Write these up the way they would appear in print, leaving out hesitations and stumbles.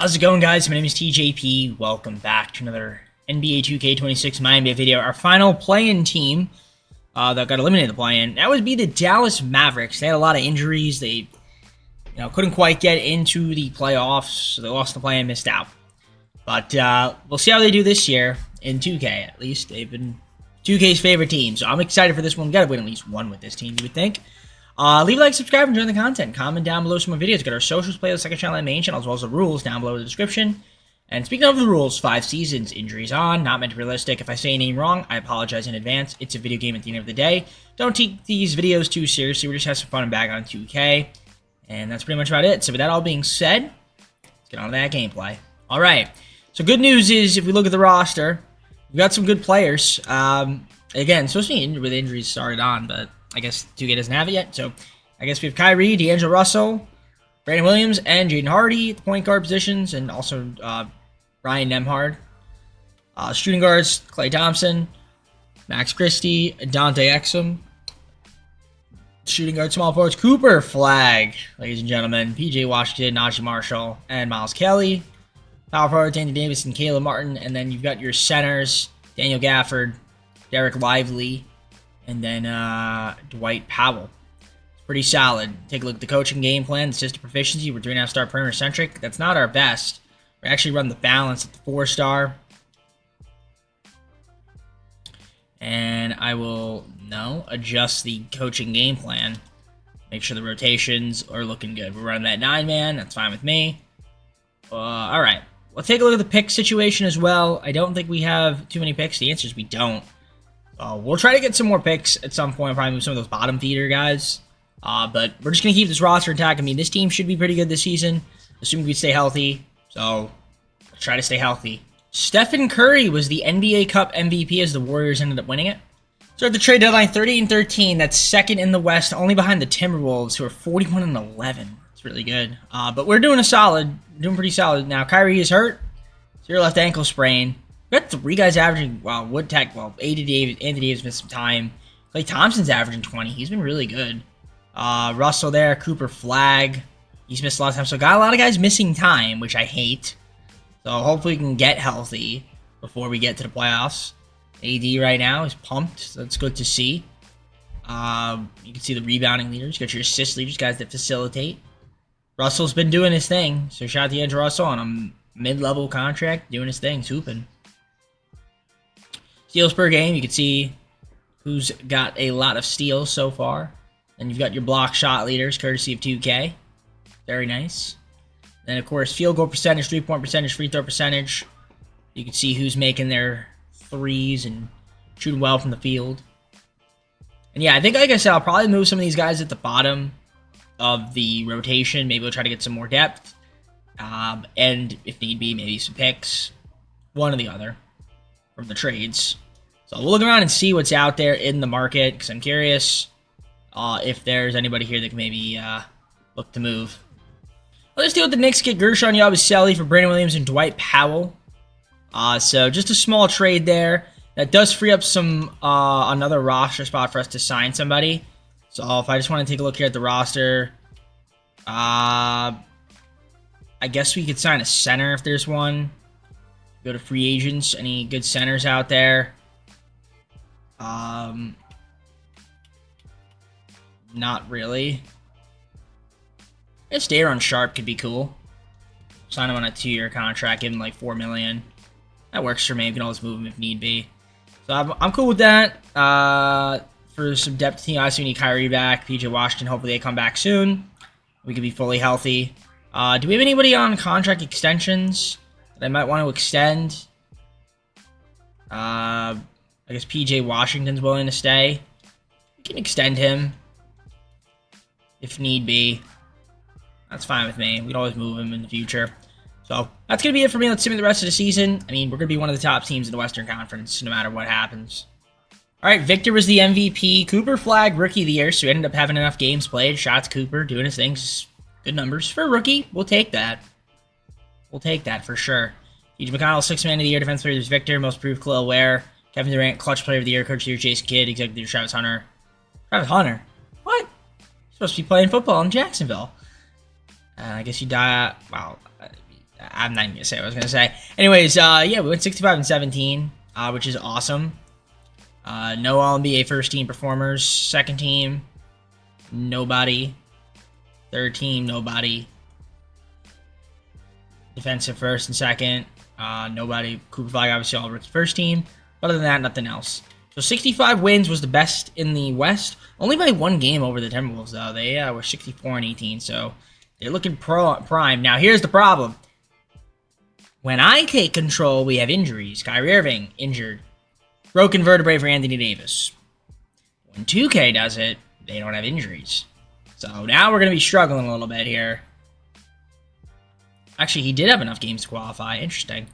How's it going, guys? My name is TJP. Welcome back to another NBA 2K26 MyNBA video. Our final play-in team that got eliminated the play-in, that would be the Dallas Mavericks. They had a lot of injuries. They couldn't quite get into the playoffs, so they lost the play-in, missed out. But we'll see how they do this year in 2K, at least. They've been 2K's favorite team, so I'm excited for this one. We've got to win at least one with this team, you would think. Leave a like, subscribe, and enjoy the content. Comment down below some more videos. Get our socials, playlist, second channel, and main channel, as well as the rules down below in the description. And speaking of the rules, 5 seasons, injuries on, not meant to be realistic. If I say a name wrong, I apologize in advance. It's a video game at the end of the day. Don't take these videos too seriously. We just have some fun and bag on 2K. And that's pretty much about it. So with that all being said, let's get on to that gameplay. All right. So good news is, if we look at the roster, we've got some good players. Again, supposed to be with injuries started on, but I guess 2K doesn't have it yet. So I guess we have Kyrie, D'Angelo Russell, Brandon Williams, and Jaden Hardy at the point guard positions, and also Ryan Nembhard. Shooting guards, Klay Thompson, Max Christie, Dante Exum. Shooting guard, small forwards, Cooper Flag, ladies and gentlemen, PJ Washington, Najee Marshall, and Miles Kelly. Power forwards, Anthony Davis and Caleb Martin. And then you've got your centers, Daniel Gafford, Derek Lively, and then Dwight Powell. It's pretty solid. Take a look at the coaching game plan, the system proficiency. We're 3.5-star perimeter centric. That's not our best. We actually run the balance at the 4-star. And I will adjust the coaching game plan. Make sure the rotations are looking good. We're running that 9-man. That's fine with me. All right. Let's take a look at the pick situation as well. I don't think we have too many picks. The answer is we don't. We'll try to get some more picks at some point, probably move some of those bottom feeder guys. But we're just going to keep this roster intact. I mean, this team should be pretty good this season, assuming we stay healthy. So, let's try to stay healthy. Stephen Curry was the NBA Cup MVP as the Warriors ended up winning it. So at the trade deadline, 30-13. That's second in the West, only behind the Timberwolves, who are 41-11. It's really good. But we're doing pretty solid. Now, Kyrie is hurt. Severe left ankle sprain. We got 3 guys averaging, Anthony Davis missed some time. Klay Thompson's averaging 20. He's been really good. Russell there, Cooper Flag. He's missed a lot of time. So got a lot of guys missing time, which I hate. So hopefully we can get healthy before we get to the playoffs. AD right now is pumped, so that's good to see. You can see the rebounding leaders. You got your assist leaders, guys that facilitate. Russell's been doing his thing. So shout out to Andrew Russell on a mid-level contract, doing his thing, hooping. Steals per game, you can see who's got a lot of steals so far. And you've got your block shot leaders, courtesy of 2K. Very nice. Then, of course, field goal percentage, three-point percentage, free throw percentage. You can see who's making their threes and shooting well from the field. And yeah, I think, like I said, I'll probably move some of these guys at the bottom of the rotation. Maybe we'll try to get some more depth. And if need be, maybe some picks. One or the other from the trades. So we'll look around and see what's out there in the market, because I'm curious if there's anybody here that can maybe look to move. Let's deal with the Knicks. Get Gershon Yabusele for Brandon Williams and Dwight Powell. So just a small trade there. That does free up some another roster spot for us to sign somebody. So if I just want to take a look here at the roster, I guess we could sign a center if there's one. Go to free agents. Any good centers out there? Not really. I guess Daron Sharp could be cool. Sign him on a 2-year contract, give him like $4 million. That works for me. We can always move him if need be. So I'm cool with that. For some depth team, obviously we need Kyrie back. PJ Washington, hopefully they come back soon. We could be fully healthy. Do we have anybody on contract extensions that I might want to extend? I guess PJ Washington's willing to stay. We can extend him if need be. That's fine with me. We can always move him in the future. So that's going to be it for me. Let's see the rest of the season. I mean, we're going to be one of the top teams in the Western Conference no matter what happens. All right, Victor was the MVP. Cooper Flag, Rookie of the Year, so he ended up having enough games played. Shots Cooper, doing his things. Good numbers for a rookie. We'll take that. We'll take that for sure. T.J. McConnell, 6th Man of the Year. Defense Player is Victor. Most Improved, Khalil Ware. Kevin Durant, Clutch Player of the Year. Coach of the Year, Jason Kidd. Executive Travis Hunter. Travis Hunter? What? He's supposed to be playing football in Jacksonville. I guess you die. Wow. I'm not even gonna say what I was gonna say. Anyways, yeah, we went 65-17, which is awesome. No All-NBA first team performers. Second team, nobody. Third team, nobody. Defensive first and second, nobody. Cooper Flag, obviously all rookie first team. Other than that, nothing else. So 65 wins was the best in the West. Only by one game over the Timberwolves, though. They were 64-18, so they're looking prime. Now, here's the problem. When I take control, we have injuries. Kyrie Irving, injured. Broken vertebrae for Anthony Davis. When 2K does it, they don't have injuries. So now we're going to be struggling a little bit here. Actually, he did have enough games to qualify. Interesting.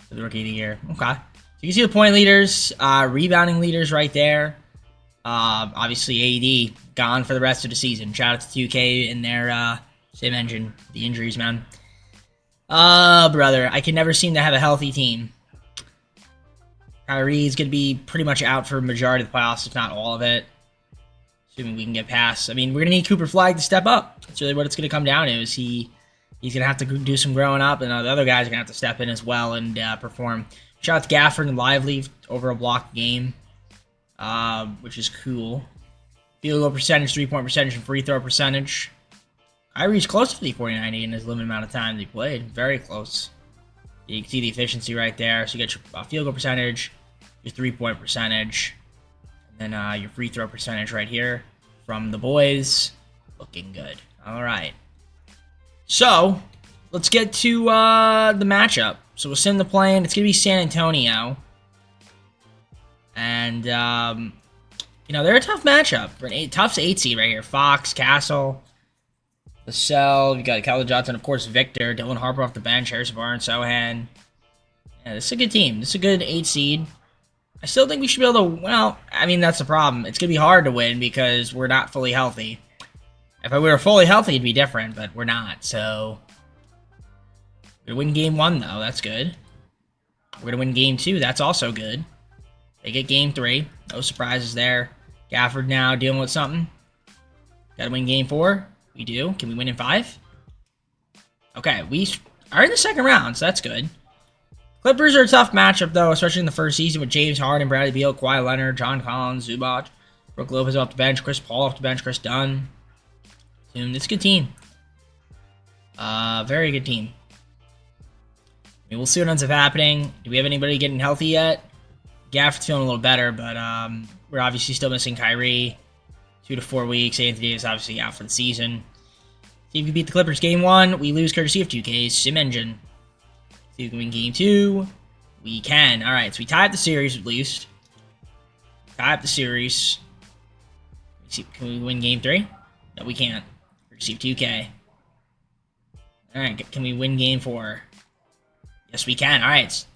For the Rookie of the Year. Okay. So you can see the point leaders, rebounding leaders right there. Obviously, AD gone for the rest of the season. Shout out to 2K in their sim engine. The injuries, man. Brother, I can never seem to have a healthy team. Kyrie's going to be pretty much out for a majority of the playoffs, if not all of it. Assuming we can get past. I mean, we're going to need Cooper Flag to step up. That's really what it's going to come down to. Is he's going to have to do some growing up, and the other guys are going to have to step in as well and perform. Shout out to Gafford and Lively over a blocked game, which is cool. Field goal percentage, three-point percentage, and free throw percentage. Kyrie's close to the 40-90 in his limited amount of time that he played. Very close. You can see the efficiency right there. So you get your field goal percentage, your three-point percentage, and then your free throw percentage right here from the boys. Looking good. All right. So let's get to the matchup. So we'll send the plane. It's going to be San Antonio. And, you know, they're a tough matchup. For an tough 8 seed right here. Fox, Castle, Vassell. You got Keldon Johnson, of course, Victor. Dylan Harper off the bench. Harrison Barnes, Sohan. Yeah, this is a good team. This is a good 8 seed. I still think we should be able to, well, I mean, that's the problem. It's going to be hard to win because we're not fully healthy. If we were fully healthy, it'd be different, but we're not, so. We're going to win game 1, though. That's good. We're going to win game 2. That's also good. They get game 3. No surprises there. Gafford now dealing with something. Got to win game 4. We do. Can we win in 5? Okay, we are in the second round, so that's good. Clippers are a tough matchup, though, especially in the first season with James Harden, Bradley Beal, Kawhi Leonard, John Collins, Zubac, Brook Lopez off the bench, Chris Paul off the bench, Chris Dunn. It's a good team. Very good team. I mean, we'll see what ends up happening. Do we have anybody getting healthy yet? Gafford's feeling a little better, but we're obviously still missing Kyrie. 2 to 4 weeks. Anthony Davis obviously out for the season. See if we can beat the Clippers game 1. We lose courtesy of 2K's Sim Engine. See if we can win game 2. We can. All right, so we tie up the series at least. Tie up the series. Let's see, can we win game 3? No, we can't. Courtesy of 2K. All right, can we win game 4? Yes, we can. All right.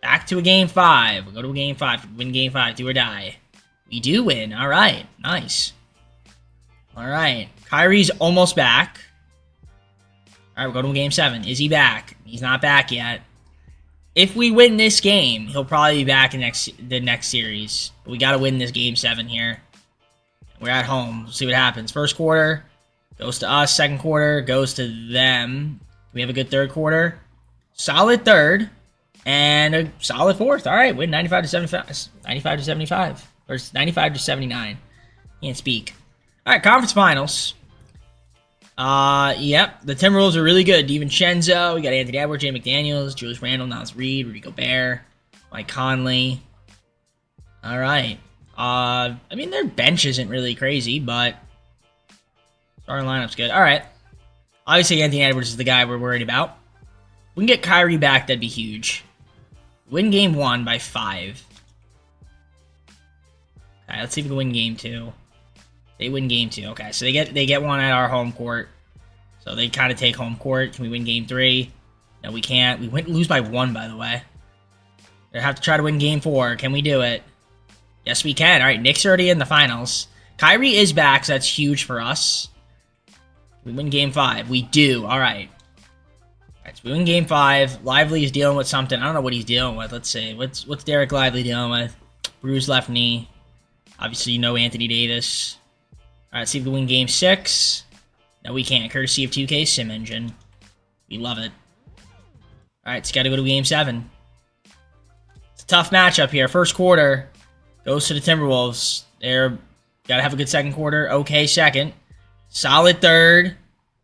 Back to a game 5. We'll go to a game 5. Win game 5. Do or die. We do win. All right. Nice. All right. Kyrie's almost back. All right, we'll go to game 7. Is he back? He's not back yet. If we win this game, he'll probably be back in the next series. But we got to win this game 7 here. We're at home. We'll see what happens. First quarter goes to us. Second quarter goes to them. We have a good third quarter. Solid third. And a solid fourth. All right, win 95 to 75. 95 to 75. Or 95 to 79. Can't speak. All right, conference finals. Yep, the Timberwolves are really good. DiVincenzo, we got Anthony Edwards, Jay McDaniels, Julius Randle, Nas Reed, Rudy Gobert, Mike Conley. All right. I mean, their bench isn't really crazy, but starting lineup's good. All right. Obviously, Anthony Edwards is the guy we're worried about. If we can get Kyrie back, that'd be huge. Win game 1 by 5. Okay, let's see if we can win game 2. They win game 2. Okay, so they get one at our home court. So they kind of take home court. Can we win game 3? No, we can't. We lose by 1, by the way. They have to try to win game 4. Can we do it? Yes, we can. All right, Knicks are already in the finals. Kyrie is back, so that's huge for us. We win game 5. We do. All right. All right, so we win game 5. Lively is dealing with something. I don't know what he's dealing with. Let's see. What's Derek Lively dealing with? Bruised left knee. Obviously, you know Anthony Davis. All right, let's see if we can win game 6. No, we can't. Courtesy of 2K Sim Engine. We love it. All right, it's got to go to Game 7. It's a tough matchup here. First quarter goes to the Timberwolves. They're got to have a good second quarter. Okay, second. Solid third.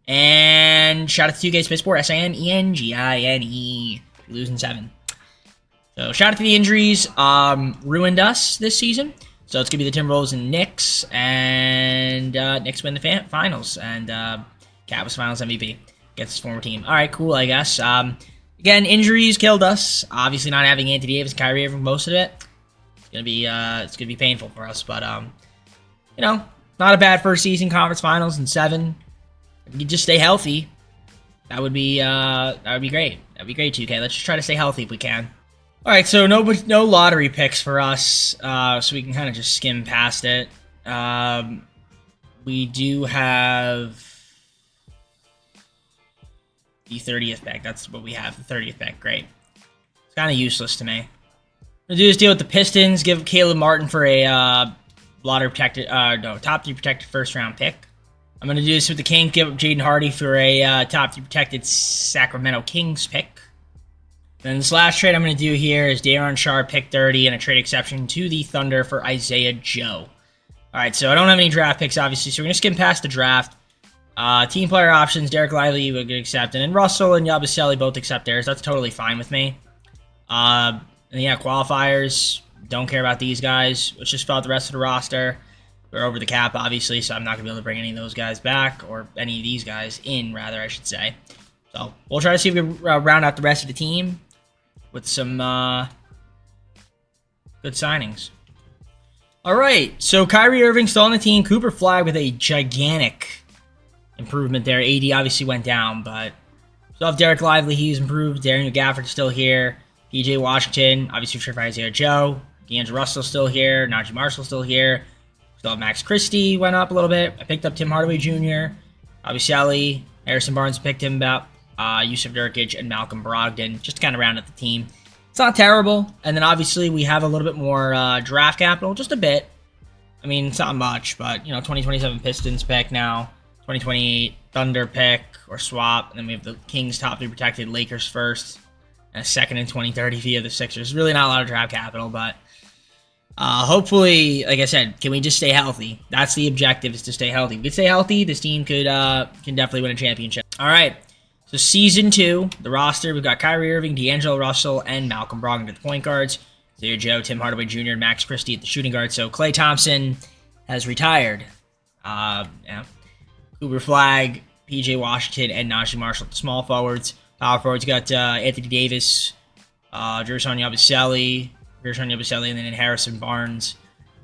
And shout out to 2K26 MyNBA. Losing 7. So shout out to the injuries. Ruined us this season. So it's going to be the Timberwolves and Knicks. And Knicks win the finals. And Cat was finals MVP against his former team. All right, cool, I guess. Again, injuries killed us. Obviously not having Anthony Davis and Kyrie Irving most of it. It's going to be painful for us. But, you know, not a bad first season, conference finals and 7. If you just stay healthy, that would be great. That'd be great, 2K. Let's just try to stay healthy if we can. All right, so no lottery picks for us, so we can kind of just skim past it. We do have the 30th pick. That's what we have, the 30th pick. Great. It's kind of useless to me. I'm gonna do this deal with the Pistons. Give Caleb Martin for a lottery protected, top 3 protected first round pick. I'm going to do this with the Kings. Give up Jaden Hardy for a top 3 protected Sacramento Kings pick. Then this last trade I'm going to do here is Daron Sharp, pick 30, and a trade exception to the Thunder for Isaiah Joe. All right, so I don't have any draft picks, obviously, so we're going to skim past the draft. Team player options, Derek Lively would accept, and then Russell and Yabusele both accept theirs. That's totally fine with me. And yeah, qualifiers, don't care about these guys. Let's just fill out the rest of the roster. We're over the cap, obviously, so I'm not going to be able to bring any of those guys back, or any of these guys in, rather, I should say. So we'll try to see if we can round out the rest of the team with some good signings. All right, so Kyrie Irving still on the team. Cooper Flagg with a gigantic improvement there. AD obviously went down, but still have Derek Lively. He's improved. Daniel Gafford's still here. PJ Washington, obviously for Isaiah Joe. D'Angelo Russell's still here. Najee Marshall's still here. Still have Max Christie, went up a little bit. I picked up Tim Hardaway Jr. Obviously, Harrison Barnes picked him up. Yusuf Nurkic and Malcolm Brogdon, just to kind of round out the team. It's not terrible. And then obviously we have a little bit more draft capital, just a bit. I mean, it's not much, but, you know, 2027 Pistons pick now. 2028 Thunder pick or swap. And then we have the Kings top 3 protected, Lakers first. And a second in 2030 via the Sixers. Really not a lot of draft capital, but hopefully, like I said, can we just stay healthy? That's the objective, is to stay healthy. If we can stay healthy, this team can definitely win a championship. All right, so Season 2, the roster, we've got Kyrie Irving, D'Angelo Russell, and Malcolm Brogdon at the point guards. Isaiah Joe, Tim Hardaway Jr., and Max Christie at the shooting guard. So Klay Thompson has retired. Yeah. Cooper Flagg, PJ Washington, and Najee Marshall at the small forwards. Power forwards, you got Anthony Davis, Jerson Yabusele, and then Harrison Barnes.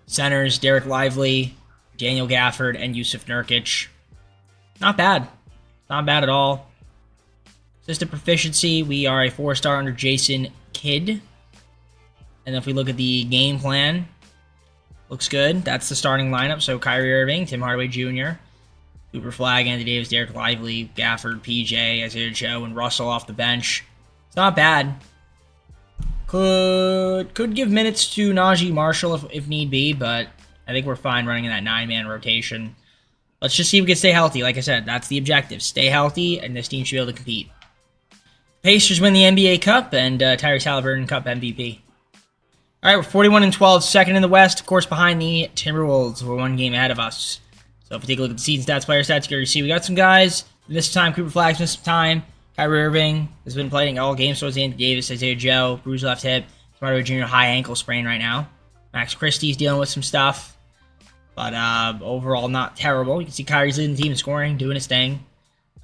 Centers, Derek Lively, Daniel Gafford, and Yusuf Nurkic. Not bad. Not bad at all. Assistant proficiency, we are a 4-star under Jason Kidd. And if we look at the game plan, looks good. That's the starting lineup. So Kyrie Irving, Tim Hardaway Jr., Cooper Flagg, Anthony Davis, Derek Lively, Gafford, PJ, Isaiah Joe, and Russell off the bench. It's not bad. Could give minutes to Najee Marshall if need be, but I think we're fine running in that 9-man rotation. Let's just see if we can stay healthy. Like I said, that's the objective. Stay healthy, and this team should be able to compete. Pacers win the NBA Cup, and Tyrese Halliburton Cup MVP. All right, we're 41-12, second in the West. Of course, behind the Timberwolves. We're 1 game ahead of us. So if we take a look at the season stats, player stats, you can see we got some guys. This time, Cooper Flagg's missed some time. Kyrie Irving has been playing all games, so is Anthony Davis, Isaiah Joe, bruised left hip. Hardaway Jr. high ankle sprain right now. Max Christie's dealing with some stuff. But overall, not terrible. You can see Kyrie's leading the team in scoring, doing his thing.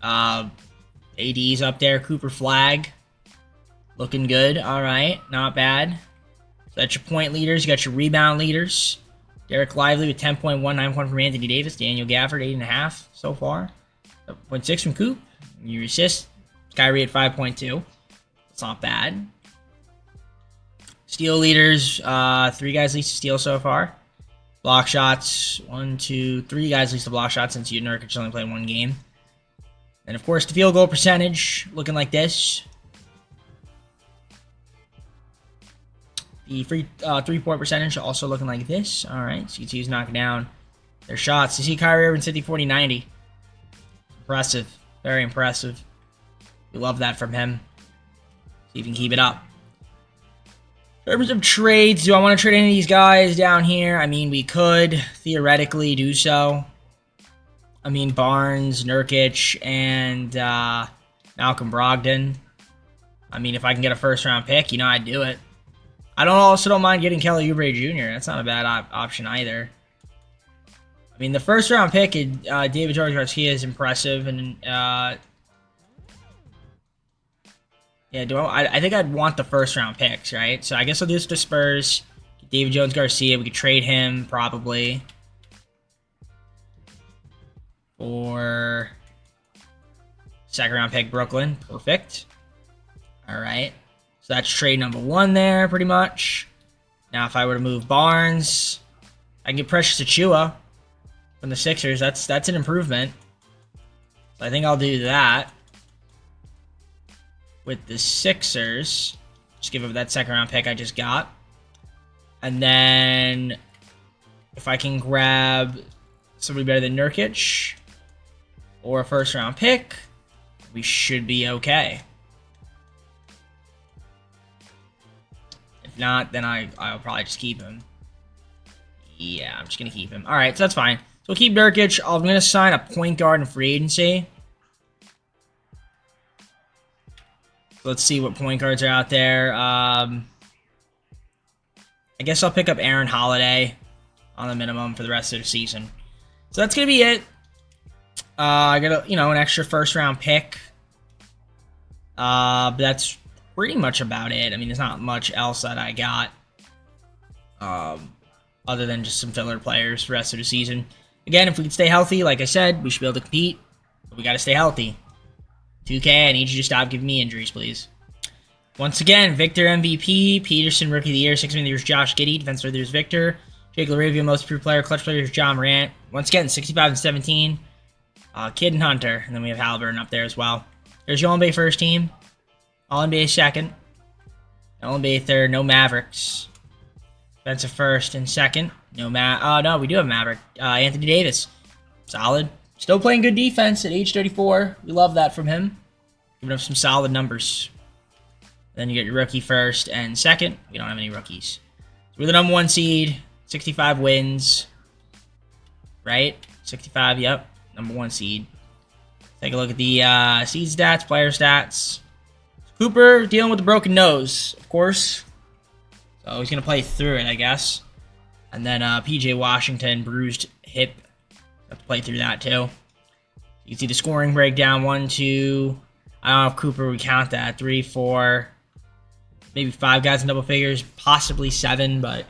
AD's up there. Cooper Flagg looking good. All right, not bad. So that's your point leaders. You got your rebound leaders. Derek Lively with 10.1, 9.1 from Anthony Davis. Daniel Gafford, 8.5 so far. 0.6 from Coop. Your assist, Kyrie at 5.2. It's not bad. Steal leaders, 3 guys least to steal so far. Block shots, 1, 2, 3 guys least to block shots since Nurkic only played 1 game. And of course, the field goal percentage looking like this. The free 3-point percentage also looking like this. All right, so you can see who's knocking down their shots. You see Kyrie Irving 50, 40, 90. Impressive. Very impressive. We love that from him. See if we can keep it up. In terms of trades, do I want to trade any of these guys down here? I mean, we could theoretically do so. I mean, Barnes, Nurkic, and Malcolm Brogdon. I mean, if I can get a first-round pick, you know, I'd do it. I also don't mind getting Kelly Oubre Jr. That's not a bad option either. I mean, the first-round pick, David George Garcia is impressive, and yeah, I think I'd want the first-round picks, right? So I guess I'll do this to Spurs. David Jones Garcia, we could trade him probably for second-round pick Brooklyn. Perfect. All right. So that's trade number 1 there, pretty much. Now, if I were to move Barnes, I can get Precious Achiuwa from the Sixers. That's an improvement. So I think I'll do that with the Sixers. Just give up that second-round pick I just got. And then if I can grab somebody better than Nurkic or a first-round pick, we should be okay. If not, then I'll probably just keep him. Yeah, I'm just going to keep him. All right, so that's fine. So we'll keep Nurkic. I'm going to sign a point guard in free agency. Let's see what point guards are out there. I guess I'll pick up Aaron Holiday on the minimum for the rest of the season. So that's going to be it. I got an extra first-round pick. But that's pretty much about it. I mean, there's not much else that I got. Other than just some filler players for the rest of the season. Again, if we can stay healthy, like I said, we should be able to compete. But we got to stay healthy. 2K, I need you to stop giving me injuries, please. Once again, Victor MVP, Peterson Rookie of the Year, 6 Man of the Year is Josh Giddey, Defensive Rookie of the Year is Victor, Jake LaRavia, Most Improved Player, Clutch Player is John Morant. Once again, 65 and 17, Kidd and Hunter, and then we have Halliburton up there as well. There's your All-NBA first team, All-NBA second, All-NBA third, no Mavericks. Defensive first and second, no we do have Maverick. Anthony Davis, solid. Still playing good defense at age 34. We love that from him. Giving up some solid numbers. Then you get your rookie first and second. We don't have any rookies. So we're the number 1 seed. 65 wins. Right? 65, yep. Number 1 seed. Take a look at the seed stats, player stats. Cooper dealing with the broken nose, of course. So he's going to play through it, I guess. And then PJ Washington, bruised hip. Have to play through that too. You can see the scoring breakdown. 1, 2. I don't know if Cooper would count that. 3, 4. Maybe 5 guys in double figures. Possibly 7, but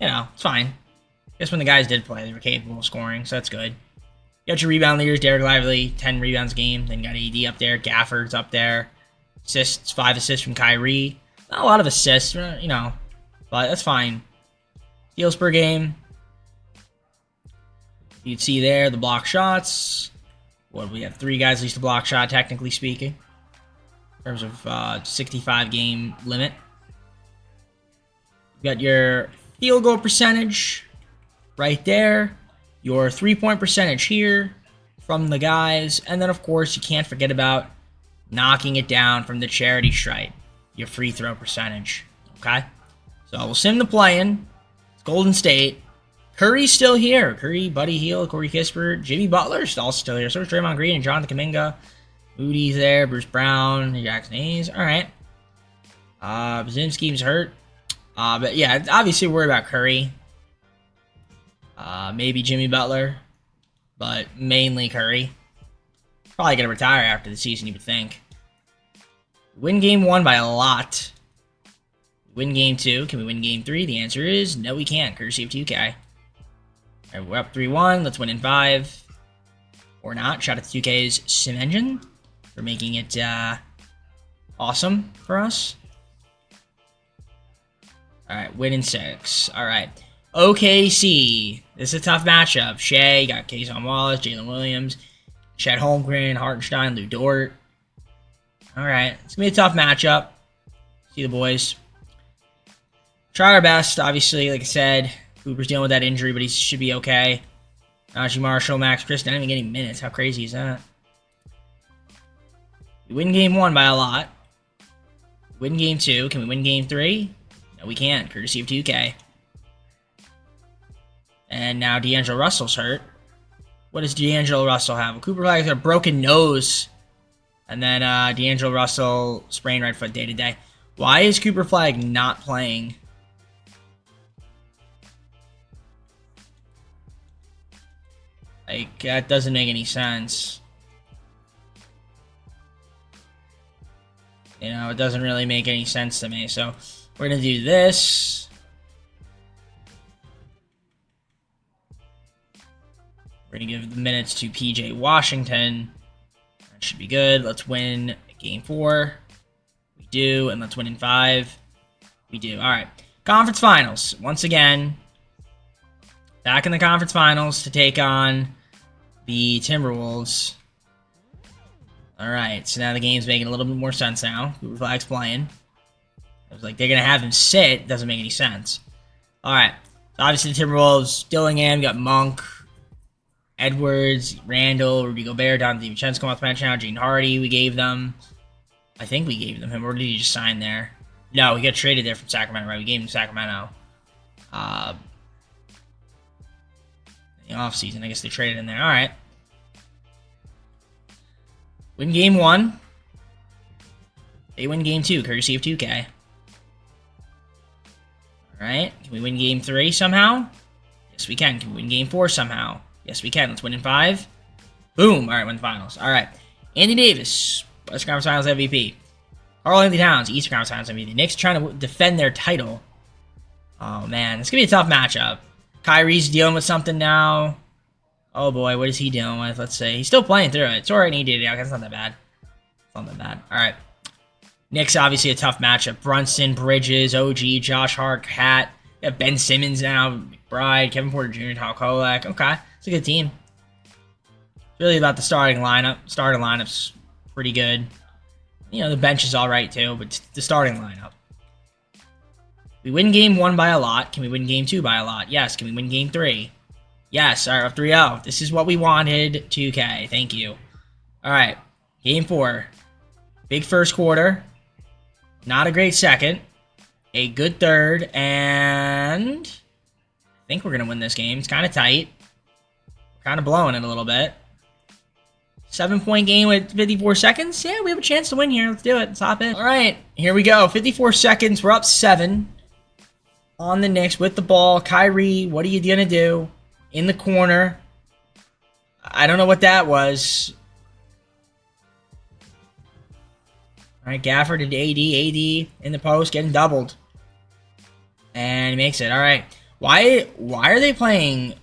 you know, it's fine. I guess when the guys did play, they were capable of scoring, so that's good. You got your rebound leaders. Derek Lively, 10 rebounds a game. Then you got AD up there. Gafford's up there. Assists, 5 assists from Kyrie. Not a lot of assists, you know, but that's fine. Steals per game. You'd see there the block shots. What, we have 3 guys at least a block shot, technically speaking, in terms of 65 game limit. You got your field goal percentage right there, your 3-point percentage here from the guys, and then of course you can't forget about knocking it down from the charity stripe, your free throw percentage. Okay, so we'll sim the play-in. It's Golden State. Curry's still here. Curry, Buddy Hield, Corey Kispert, Jimmy Butler's also still here. So is Draymond Green and Jonathan Kuminga. Moody's there. Bruce Brown, Jackson Hayes. All right. Bazinski's hurt. But yeah, obviously worried about Curry. Maybe Jimmy Butler, but mainly Curry. Probably gonna retire after the season, you would think. Win game 1 by a lot. Win game 2. Can we win game 3? The answer is no, we can't. Courtesy of 2K. All right, we're up 3-1. Let's win in 5. Or not. Shout out to 2K's Sim Engine for making it awesome for us. All right, win in 6. All right. OKC. This is a tough matchup. Shea, you got Kayson Wallace, Jalen Williams, Chet Holmgren, Hartenstein, Lou Dort. All right. It's going to be a tough matchup. See the boys. Try our best, obviously, like I said. Cooper's dealing with that injury, but he should be okay. Najee Marshall, Max Chris, not even getting minutes. How crazy is that? We win game 1 by a lot. Win game 2. Can we win game 3? No, we can't. Courtesy of 2K. And now D'Angelo Russell's hurt. What does D'Angelo Russell have? Well, Cooper Flag's got a broken nose. And then D'Angelo Russell sprained right foot day to day. Why is Cooper Flag not playing? Like, that doesn't make any sense. You know, it doesn't really make any sense to me. So, we're going to do this. We're going to give the minutes to PJ Washington. That should be good. Let's win game 4. We do. And let's win in 5. We do. All right. Conference finals. Once again, back in the conference finals to take on the Timberwolves. All right. So now the game's making a little bit more sense now. Cooper Flag's playing. I was like, they're going to have him sit. Doesn't make any sense. All right. So obviously the Timberwolves, Dillingham, got Monk, Edwards, Randall, Rudy Gobert, Don DiVincenzo come off the bench now. Gene Hardy, we gave them. I think we gave them him. Or did he just sign there? No, he got traded there from Sacramento, right? We gave him Sacramento. In the offseason, I guess they traded in there. All right. Win game 1. They win game 2, courtesy of 2K. All right. Can we win game 3 somehow? Yes, we can. Can we win game 4 somehow? Yes, we can. Let's win in 5. Boom. All right, win the finals. All right. Anthony Davis, Western Conference Finals MVP. Karl-Anthony Towns, Eastern Conference Finals MVP. The Knicks trying to defend their title. Oh, man. It's going to be a tough matchup. Kyrie's dealing with something now. Oh, boy. What is he dealing with? Let's see. He's still playing through it. It's all right. He did it. It's not that bad. It's not that bad. All right. Knicks, obviously, a tough matchup. Brunson, Bridges, OG, Josh Hart, Cat. You have Ben Simmons now, McBride, Kevin Porter Jr., Tal Kolak. Okay. It's a good team. It's really about the starting lineup. Starting lineup's pretty good. You know, the bench is all right, too, but the starting lineup. We win game 1 by a lot. Can we win game 2 by a lot? Yes. Can we win game 3? Yes. All right, up 3-0. This is what we wanted, 2K. Thank you. All right. Game 4. Big first quarter. Not a great second. A good third. And I think we're going to win this game. It's kind of tight. Kind of blowing it a little bit. 7-point game with 54 seconds. Yeah, we have a chance to win here. Let's do it. Let's hop in. All right, here we go. 54 seconds. We're up 7 on the Knicks with the ball. Kyrie, what are you going to do? In the corner. I don't know what that was. All right, Gafford to AD. AD in the post, getting doubled. And he makes it. All right. Why are they playing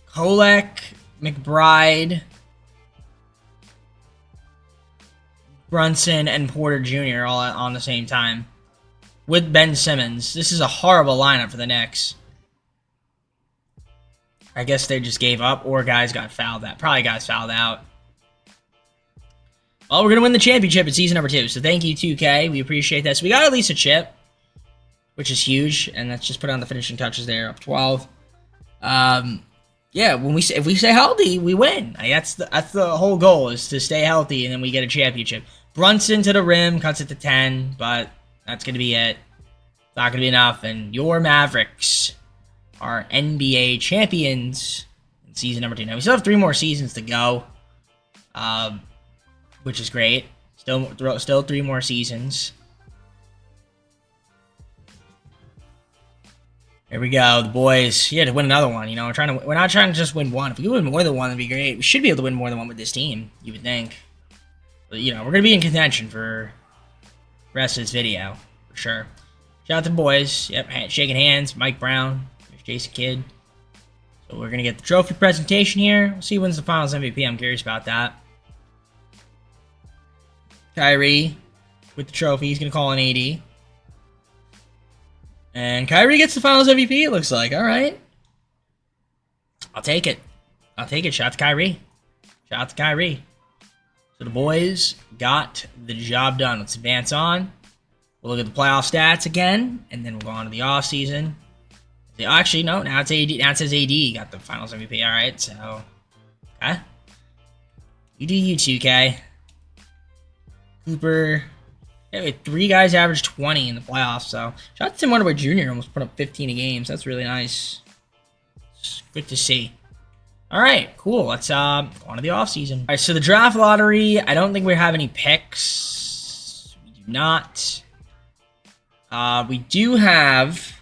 Kolek, McBride, Brunson, and Porter Jr. all on the same time with Ben Simmons? This is a horrible lineup for the Knicks. I guess they just gave up, or guys got fouled out. Probably guys fouled out. Well, we're going to win the championship in season number 2, so thank you, 2K. We appreciate that. So we got at least a chip, which is huge, and let's just put on the finishing touches there, up 12. Yeah, if we stay healthy, we win. Like, that's the whole goal, is to stay healthy, and then we get a championship. Brunson to the rim, cuts it to 10, but that's going to be it. It's not going to be enough, and your Mavericks are NBA champions in season number 2. Now, we still have 3 more seasons to go, which is great. Still 3 more seasons. Here we go, the boys. Yeah, to win another one. You know, we're not trying to just win one. If we could win more than one, that'd be great. We should be able to win more than one with this team, you would think. But, you know, we're gonna be in contention for the rest of this video, for sure. Shout out to the boys. Yep, shaking hands. Mike Brown. There's Jason Kidd. So we're gonna get the trophy presentation here. We'll see who wins the Finals MVP. I'm curious about that. Kyrie with the trophy. He's gonna call an AD. And Kyrie gets the Finals MVP, it looks like. All right. I'll take it. I'll take it. Shout out to Kyrie. Shout out to Kyrie. So the boys got the job done. Let's advance on. We'll look at the playoff stats again, and then we'll go on to the offseason. Actually, no. Now it's AD. Now it says AD got the Finals MVP. All right. So, okay. You do you, 2K. Cooper Yeah, 3 guys averaged 20 in the playoffs. So shout out to Tim Hardaway Jr. Almost put up 15 in games. That's really nice. It's good to see. All right, cool. Let's go on to the offseason. All right, so the draft lottery. I don't think we have any picks. We do not. We do have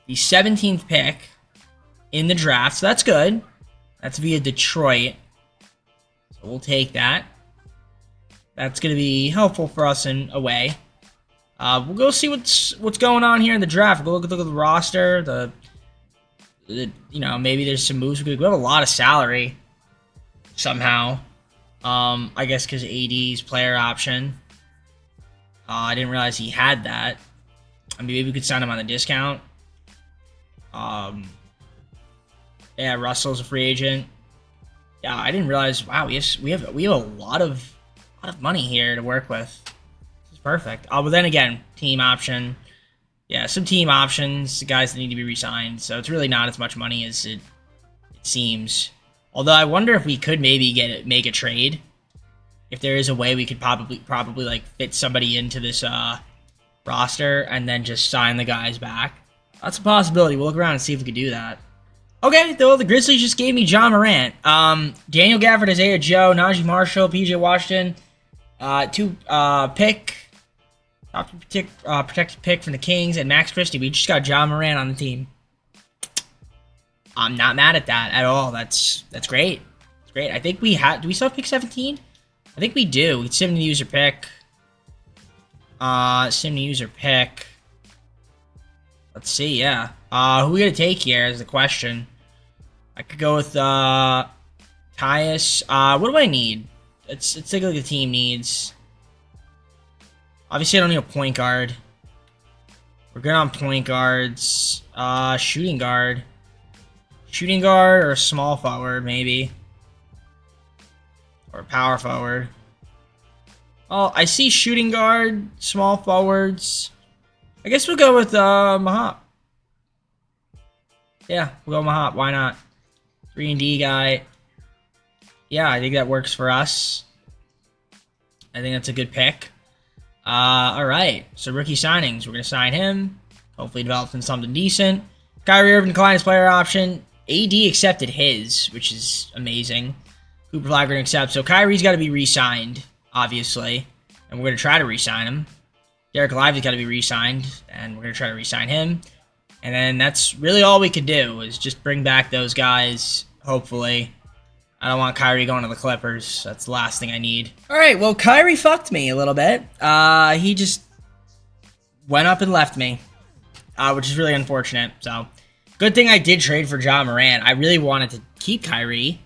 the 17th pick in the draft, so that's good. That's via Detroit, so we'll take that. That's going to be helpful for us in a way. We'll go see what's going on here in the draft. We'll look at the roster. Maybe there's some moves. We have a lot of salary somehow. I guess because AD's player option. I didn't realize he had that. I mean, maybe we could sign him on a discount. Yeah, Russell's a free agent. Yeah, I didn't realize. Wow, we have a lot of money here to work with. This is perfect. But then again, team option. Yeah, some team options, guys that need to be re-signed. So it's really not as much money as it seems. Although I wonder if we could maybe make a trade. If there is a way we could probably like fit somebody into this roster and then just sign the guys back. That's a possibility. We'll look around and see if we could do that. Okay, though the Grizzlies just gave me John Morant, Daniel Gafford, Isaiah Joe, Najee Marshall, PJ Washington, protected pick from the Kings, and Max Christie. We just got John Morant on the team. I'm not mad at that at all. That's great. It's great. I think we have. Do we still have pick 17? I think we do. It's sim to user pick. Sim to user pick. Let's see. Yeah. Who are we gonna take here is the question. I could go with Tyus. What do I need? Let's take a look at the team needs. Obviously, I don't need a point guard. We're good on point guards. Shooting guard. Shooting guard or a small forward, maybe. Or a power forward. Oh, I see shooting guard, small forwards. I guess we'll go with Mahop. Yeah, we'll go Mahop. Why not? 3-and-D guy. Yeah, I think that works for us. I think that's a good pick. All right. So rookie signings. We're going to sign him. Hopefully develop into something decent. Kyrie Irving declined his player option. AD accepted his, which is amazing. Cooper Flag going to accept. So Kyrie's got to be re-signed, obviously. And we're going to try to re-sign him. Derek Lively's got to be re-signed. And we're going to try to re-sign him. And then that's really all we could do is just bring back those guys, hopefully. I don't want Kyrie going to the Clippers. That's the last thing I need. All right, well, Kyrie fucked me a little bit. He just went up and left me, which is really unfortunate. So, good thing I did trade for John Morant. I really wanted to keep Kyrie,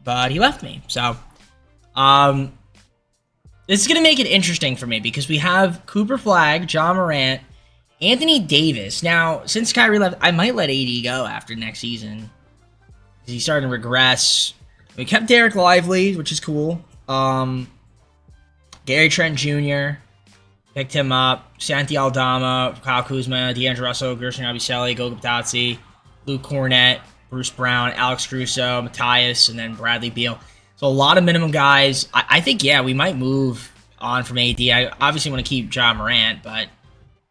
but he left me. So, this is going to make it interesting for me because we have Cooper Flag, John Morant, Anthony Davis. Now, since Kyrie left, I might let AD go after next season because he's starting to regress. We kept Derek Lively, which is cool. Gary Trent Jr. picked him up. Santi Aldama, Kyle Kuzma, D'Angelo Russell, Gershon Yabusele, Goga Batazzi, Luke Cornett, Bruce Brown, Alex Caruso, Matthias, and then Bradley Beal. So a lot of minimum guys. I think, yeah, we might move on from AD. I obviously want to keep John Morant, but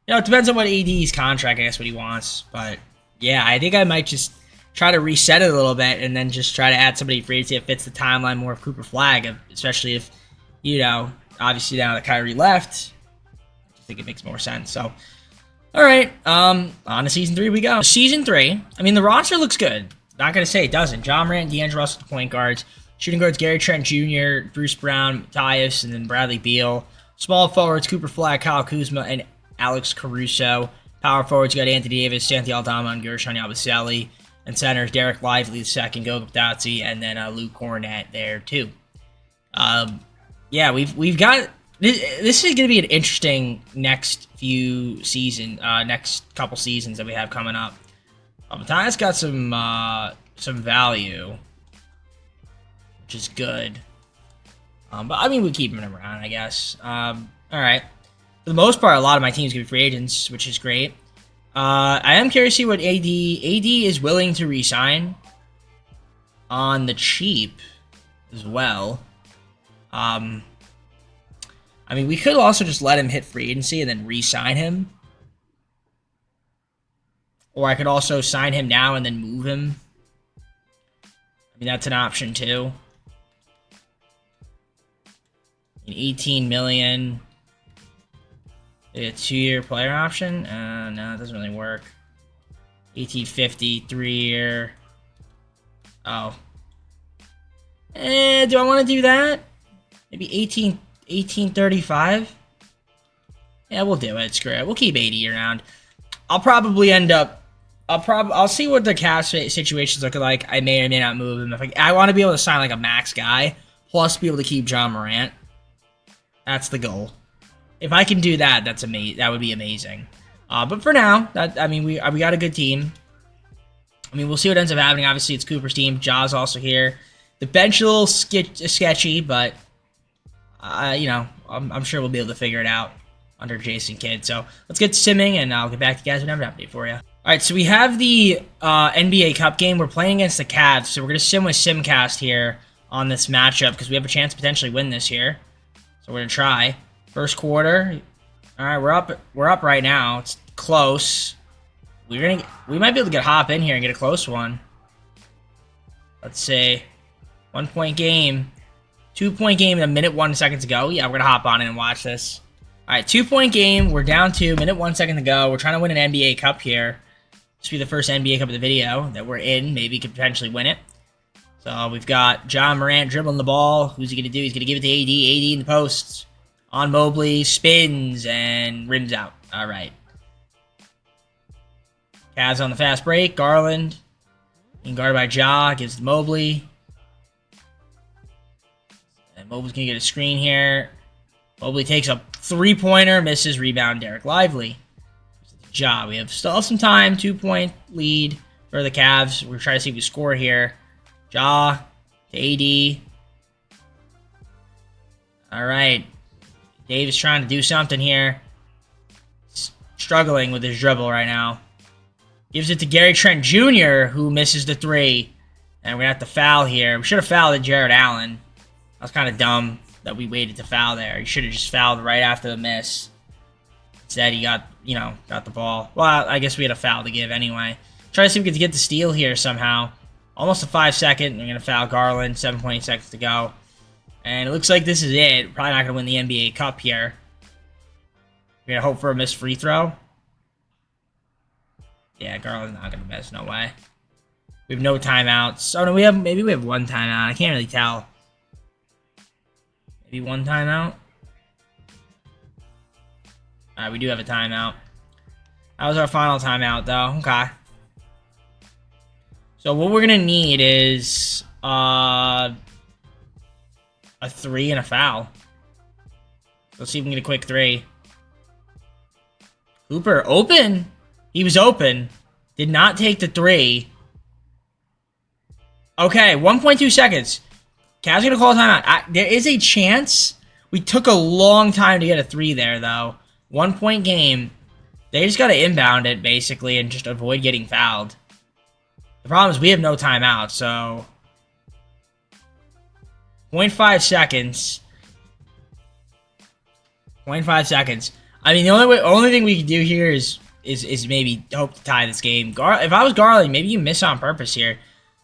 it depends on what AD's contract, I guess, what he wants. But yeah, I think I might just try to reset it a little bit and then just try to add somebody free agency that fits the timeline more of Cooper Flag, especially if, obviously now that Kyrie left, I think it makes more sense. So, all right, on to Season 3 we go. Season 3, I mean, the roster looks good. Not going to say it doesn't. John Morant, D'Angelo Russell, the point guards. Shooting guards, Gary Trent Jr., Bruce Brown, Matthias, and then Bradley Beal. Small forwards, Cooper Flag, Kyle Kuzma, and Alex Caruso. Power forwards, you got Anthony Davis, Santi Aldama, and Gershon Yabusele. And centers, Derek Lively the second, Goga Batazzi, and then Luke Cornett there too. Yeah, we've got this is going to be an interesting next couple seasons that we have coming up. Matthias got some value, which is good. But I mean, we keep him around, I guess. All right. For the most part, a lot of my teams going to be free agents, which is great. I am curious to see what AD is willing to re-sign on the cheap as well. I mean, we could also just let him hit free agency and then re-sign him. Or I could also sign him now and then move him. I mean, that's an option too. 18 million. A 2-year player option? No, it doesn't really work. 1850, 3-year. Oh. Do I want to do that? Maybe 1835? Yeah, we'll do it. Screw it. We'll keep 80 around. I'll probably end up. I'll see what the cap situation's looking like. I may or may not move him. If I want to be able to sign like a max guy, plus be able to keep John Morant. That's the goal. If I can do that, that's amazing. That would be amazing. But for now, we got a good team. I mean, we'll see what ends up happening. Obviously, it's Cooper's team. Ja's also here. The bench a little sketchy, but I'm sure we'll be able to figure it out under Jason Kidd. So let's get simming, and I'll get back to you guys with an update for you. All right, so we have the NBA Cup game. We're playing against the Cavs, so we're going to sim with Simcast here on this matchup because we have a chance to potentially win this here. So we're going to try. First quarter. All right, we're up right now. It's close. We might be able to get hop in here and get a close one. Let's see. 1-point game. 2-point game in a minute 1 second to go. Yeah, we're going to hop on in and watch this. All right, 2-point game. We're down 2, minute 1 second to go. We're trying to win an NBA Cup here. This will be the first NBA Cup of the video that we're in. Maybe could potentially win it. So we've got John Morant dribbling the ball. Who's he going to do? He's going to give it to AD. AD in the post. On Mobley. Spins and rims out. All right. Cavs on the fast break. Garland. Being guarded by Ja. Gives to Mobley. And Mobley's going to get a screen here. Mobley takes a 3-pointer. Misses. Rebound. Derek Lively. Ja. We have still some time. 2-point lead for the Cavs. We're trying to see if we score here. Ja to AD. All right. Dave is trying to do something here. Struggling with his dribble right now. Gives it to Gary Trent Jr., who misses the 3. And we're going to have to foul here. We should have fouled at Jared Allen. That was kind of dumb that we waited to foul there. He should have just fouled right after the miss. Instead, he got the ball. Well, I guess we had a foul to give anyway. Try to see if we can get the steal here somehow. Almost a 5-second. We're going to foul Garland. 7.8 seconds to go. And it looks like this is it. Probably not going to win the NBA Cup here. We're going to hope for a missed free throw. Yeah, Garland's not going to miss. No way. We have no timeouts. Oh, no, maybe we have one timeout. I can't really tell. Maybe one timeout. All right, we do have a timeout. That was our final timeout, though. Okay. So what we're going to need is a 3 and a foul. Let's see if we can get a quick 3. Cooper, open. He was open. Did not take the 3. Okay, 1.2 seconds. Cavs going to call a timeout. There is a chance. We took a long time to get a 3 there, though. 1-point game. They just got to inbound it, basically, and just avoid getting fouled. The problem is we have no timeout, so 0.5 seconds. 0.5 seconds. I mean, the only thing we can do here is maybe hope to tie this game. If I was Garland, maybe you miss on purpose here.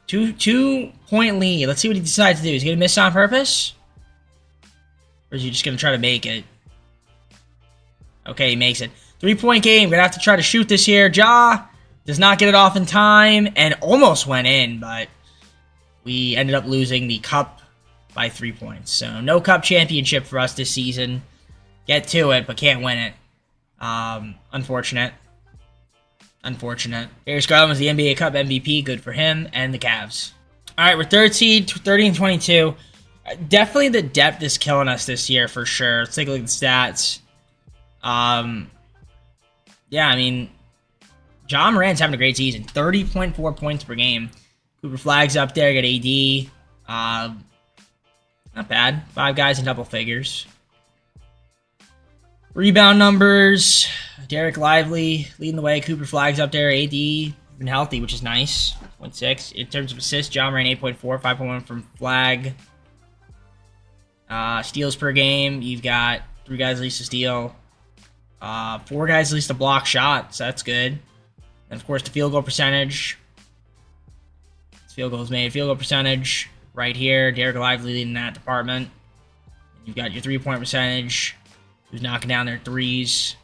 2-point lead. Let's see what he decides to do. Is he going to miss on purpose? Or is he just going to try to make it? Okay, he makes it. 3-point game. We're going to have to try to shoot this here. Ja does not get it off in time and almost went in, but we ended up losing the cup by 3 points. So no cup championship for us this season. Get to it, but can't win it. Unfortunate. Unfortunate. Darius Garland was the NBA Cup MVP. Good for him and the Cavs. All right, we're third seed, 30 and 22. Definitely the depth is killing us this year for sure. Let's take a look at the stats. Yeah, I mean, John Morant's having a great season. 30.4 points per game. Cooper Flag's up there. Got AD. Not bad. 5 guys in double figures. Rebound numbers. Derek Lively leading the way. Cooper Flag's up there. AD been healthy, which is nice. 0.6. In terms of assists, John Morant 8.4. 5.1 from Flag. Steals per game. You've got 3 guys at least to steal. 4 guys at least to block shots. That's good. And of course, the field goal percentage. Field goals made. Field goal percentage right here. Derek Lively leading that department. You've got your 3-point percentage. Who's knocking down their threes.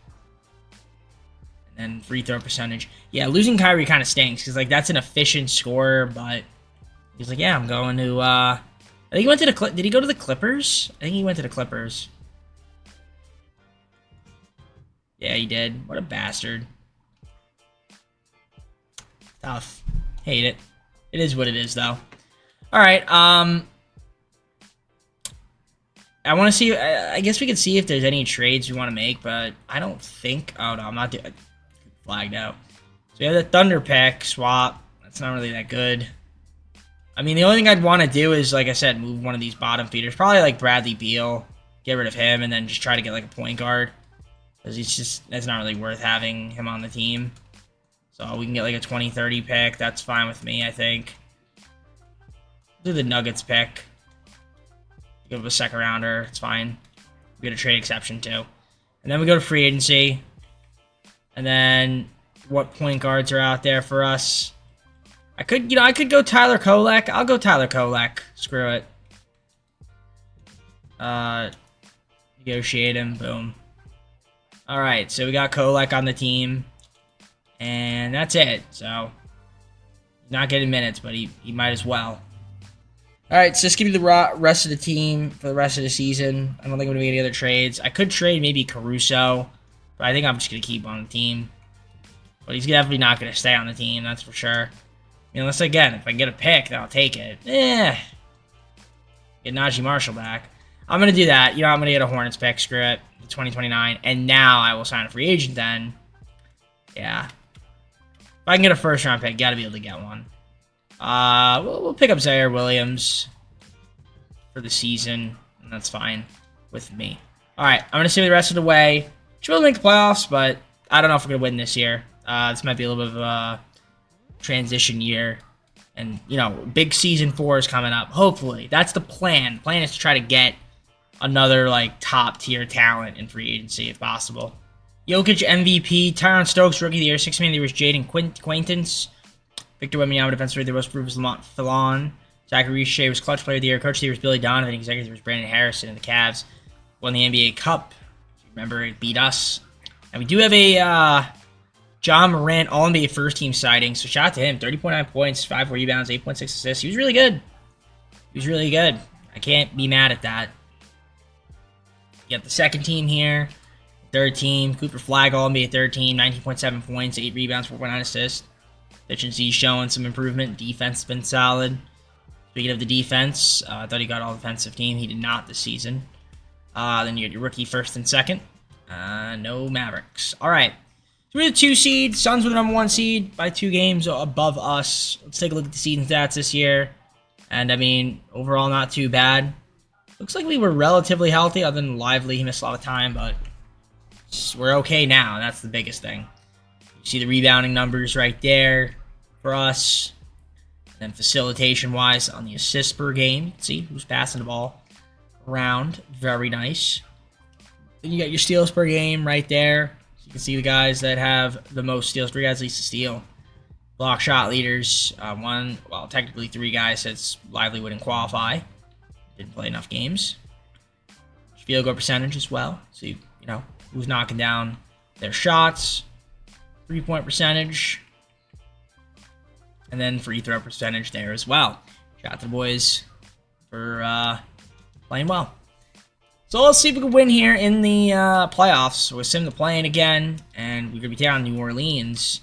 And then free throw percentage. Yeah, losing Kyrie kind of stinks because like that's an efficient scorer, but he's like, yeah, I'm going to. I think he went to the. Did he go to the Clippers? I think he went to the Clippers. Yeah, he did. What a bastard. Tough. Hate it. It is what it is, though. All right. I want to see. I guess we could see if there's any trades we want to make, but I don't think. Oh no, I'm not doing. Flagged out. So we have the Thunder pick swap. That's not really that good. I mean, the only thing I'd want to do is, like I said, move one of these bottom feeders. Probably like Bradley Beal. Get rid of him and then just try to get like a point guard. Because it's not really worth having him on the team. So we can get like a 20-30 pick. That's fine with me, I think. Do the Nuggets pick. Give a second rounder. It's fine. We get a trade exception too. And then we go to free agency. And then what point guards are out there for us? I could go Tyler Kolek. I'll go Tyler Kolek. Screw it. Negotiate him. Boom. All right, so we got Kolek on the team. And that's it. So, not getting minutes, but he might as well. All right, so just give me the rest of the team for the rest of the season. I don't think I'm going to make any other trades. I could trade maybe Caruso, but I think I'm just going to keep on the team. But he's definitely not going to stay on the team, that's for sure. I mean, unless, again, if I can get a pick, then I'll take it. Get Najee Marshall back. I'm going to do that. I'm going to get a Hornets pick. Screw it. 2029. And now I will sign a free agent then. Yeah. If I can get a first-round pick, got to be able to get one. We'll pick up Zaire Williams for the season, and that's fine with me. All right, I'm going to see the rest of the way. Should be able to make the playoffs, but I don't know if we're going to win this year. This might be a little bit of a transition year. And, big season 4 is coming up. Hopefully. That's the plan. The plan is to try to get another, top-tier talent in free agency if possible. Jokic MVP, Tyron Stokes, Rookie of the Year, 6th Man of the Year was Jaden Quaintance. Victor Wembanyama, Defensive Player of the Year was Rufus Lamont Fallon. Zachary Richer was Clutch Player of the Year. Coach of the Year was Billy Donovan. Executive of the Year was Brandon Harrison. And the Cavs won the NBA Cup. Remember, it beat us. And we do have a John Morant All-NBA First Team sighting. So shout out to him. 30.9 points, 5 rebounds, 8.6 assists. He was really good. He was really good. I can't be mad at that. You got the second team here. Third team, Cooper Flagg, All-NBA third team, 19.7 points, 8 rebounds, 4.9 assists. Efficiency showing some improvement. Defense has been solid. Speaking of the defense, I thought he got all-defensive team. He did not this season. Then you get your rookie first and second. No Mavericks. All right. So we're the 2 seed. Suns were the number 1 seed by 2 games above us. Let's take a look at the season stats this year. And, I mean, overall not too bad. Looks like we were relatively healthy, other than Lively. He missed a lot of time, but we're okay now. That's the biggest thing. You see the rebounding numbers right there for us. And then facilitation-wise on the assists per game. See who's passing the ball around. Very nice. Then you got your steals per game right there. So you can see the guys that have the most steals. 3 guys least to steal. Block shot leaders. Technically 3 guys since Lively wouldn't qualify. Didn't play enough games. Field goal percentage as well. So, who's knocking down their shots. 3-point percentage. And then free throw percentage there as well. Shout out to the boys for playing well. So let's see if we can win here in the playoffs. With Sim to playing again. And we're going to be down New Orleans.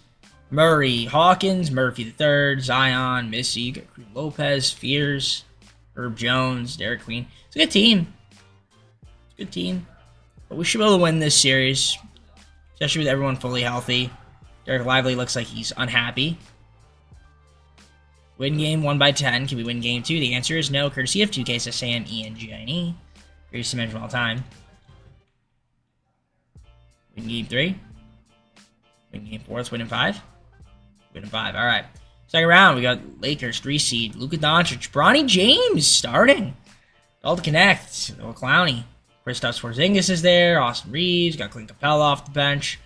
Murray, Hawkins, Murphy III, Zion, Missy, Lopez, Fears, Herb Jones, Derek Queen. It's a good team. But we should be able to win this series. Especially with everyone fully healthy. Derek Lively looks like he's unhappy. Win game 1 by 10. Can we win game 2? The answer is no. Courtesy of 2K26 MyNBA. Greatest dimension of all time. Win game 3. Win game 4. Let's win in 5. Win in 5. All right. Second round, we got Lakers 3 seed. Luka Doncic. Bronny James starting. All to connect. Little Clowney. Kristaps Porzingis is there. Austin Reeves. Got Clint Capella off the bench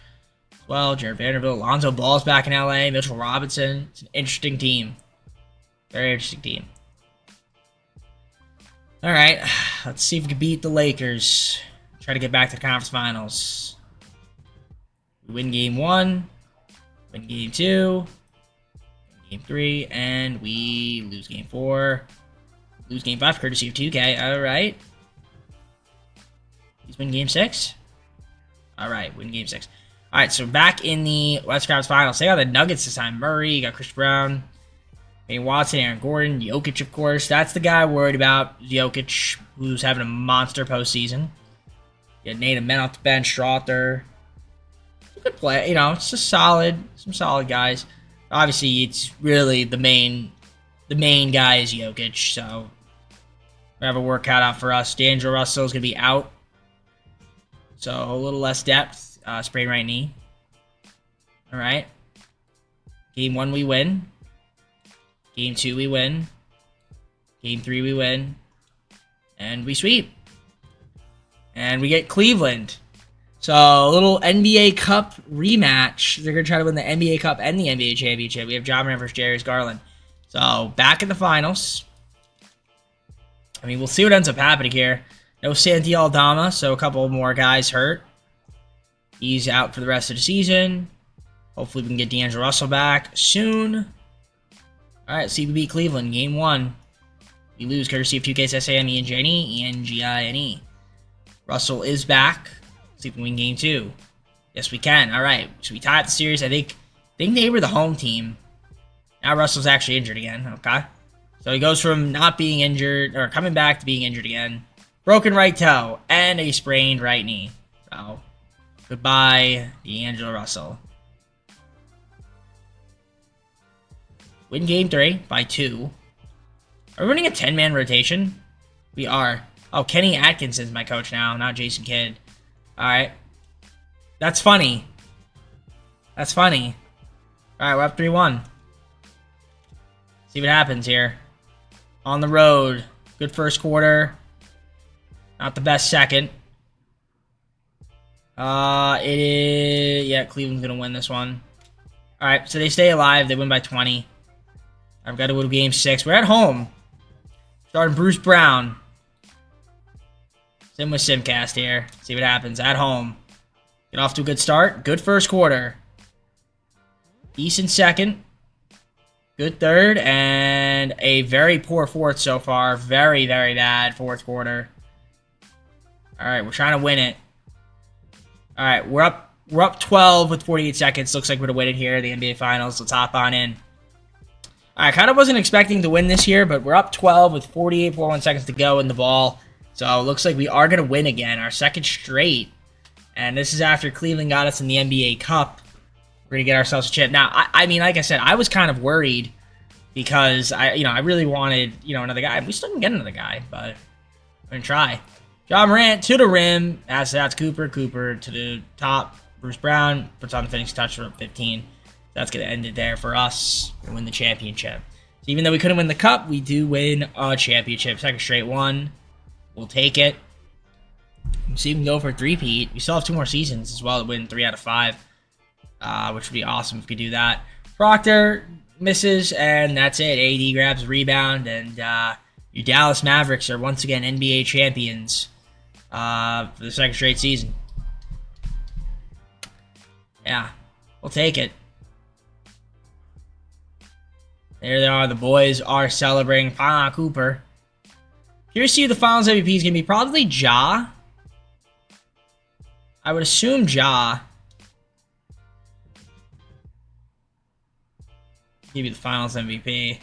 as well. Jared Vanderbilt. Lonzo Ball's back in LA. Mitchell Robinson. It's an interesting team. Very interesting team. All right. Let's see if we can beat the Lakers. Try to get back to the conference finals. We win game 1. Win game 2. Win game 3. And we lose game 4. Lose game 5 courtesy of 2K. All right. He's win game 6. All right, win game 6. All right, so back in the West Conference Finals. They got the Nuggets this time. Murray, you got Chris Brown, Wayne Watson, Aaron Gordon, Jokic, of course. That's the guy worried about, Jokic, who's having a monster postseason. You got Nate Men off the bench, Strother. Good play, it's just solid, some solid guys. Obviously, it's really the main guy is Jokic, so we have a work cut out for us. D'Angelo Russell is going to be out. So a little less depth. Sprained right knee. All right. Game 1 we win. Game 2 we win. Game 3 we win. And we sweep. And we get Cleveland. So a little NBA Cup rematch. They're going to try to win the NBA Cup and the NBA Championship. We have Ja Morant versus Darius Garland. So back in the finals. I mean, we'll see what ends up happening here. No Santi Aldama, so a couple more guys hurt. He's out for the rest of the season. Hopefully we can get D'Angelo Russell back soon. All right, see if we beat Cleveland. Game 1. We lose courtesy of 2K26 MyNBA. Russell is back. See if we can win game 2. Yes, we can. All right, so we tie up the series. I think they were the home team. Now Russell's actually injured again. Okay. So he goes from not being injured, or coming back to being injured again. Broken right toe, and a sprained right knee. So, goodbye, D'Angelo Russell. Win game 3 by 2. Are we running a 10-man rotation? We are. Oh, Kenny Atkinson's my coach now, not Jason Kidd. Alright. That's funny. That's funny. Alright, we're up 3-1. See what happens here. On the road. Good first quarter. Not the best second. It is... Yeah, Cleveland's going to win this one. Alright, so they stay alive. They win by 20. I've got to go to game 6. We're at home. Starting Bruce Brown. Sim with Simcast here. See what happens. At home. Get off to a good start. Good first quarter. Decent second. Good third. And a very poor fourth so far. Very, very bad fourth quarter. Alright, we're trying to win it. Alright, we're up 12 with 48 seconds. Looks like we're going to win it here. The NBA Finals. Let's hop on in. I kind of wasn't expecting to win this year, but we're up 12 with 48.1 seconds to go in the ball. So it looks like we are going to win again. Our second straight. And this is after Cleveland got us in the NBA Cup. We're going to get ourselves a chip. Now, I mean, like I said, I was kind of worried because I really wanted, another guy. We still can get another guy, but we're going to try. Ja Morant to the rim. That's Cooper. Cooper to the top. Bruce Brown puts on the finishing touch for 15. That's going to end it there for us. We're going to win the championship. So even though we couldn't win the cup, we do win a championship. Second straight one. We'll take it. We'll see if we can go for a three-peat. We still have 2 more seasons as well to win 3 out of 5. Which would be awesome if we could do that. Proctor misses, and that's it. AD grabs a rebound, and your Dallas Mavericks are once again NBA champions for the second straight season. Yeah, we'll take it. There they are. The boys are celebrating. Cooper. Curious to see who the Finals MVP is going to be. Probably Ja. I would assume Ja. Give you the Finals MVP.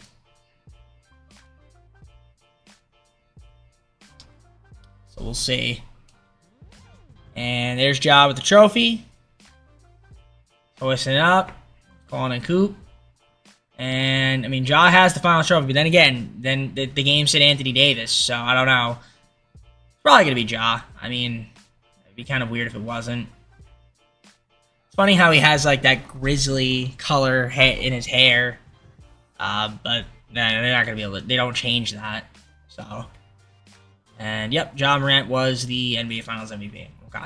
So we'll see. And there's Ja with the trophy. Hoisting it up. Calling in Coop. And, I mean, Ja has the Finals trophy. But then again, the game said Anthony Davis. So, I don't know. It's probably going to be Ja. I mean, it'd be kind of weird if it wasn't. It's funny how he has, like, that grizzly color in his hair. But they're not going to be able to... They don't change that. So, And yep, Ja Morant was the NBA Finals MVP. Okay.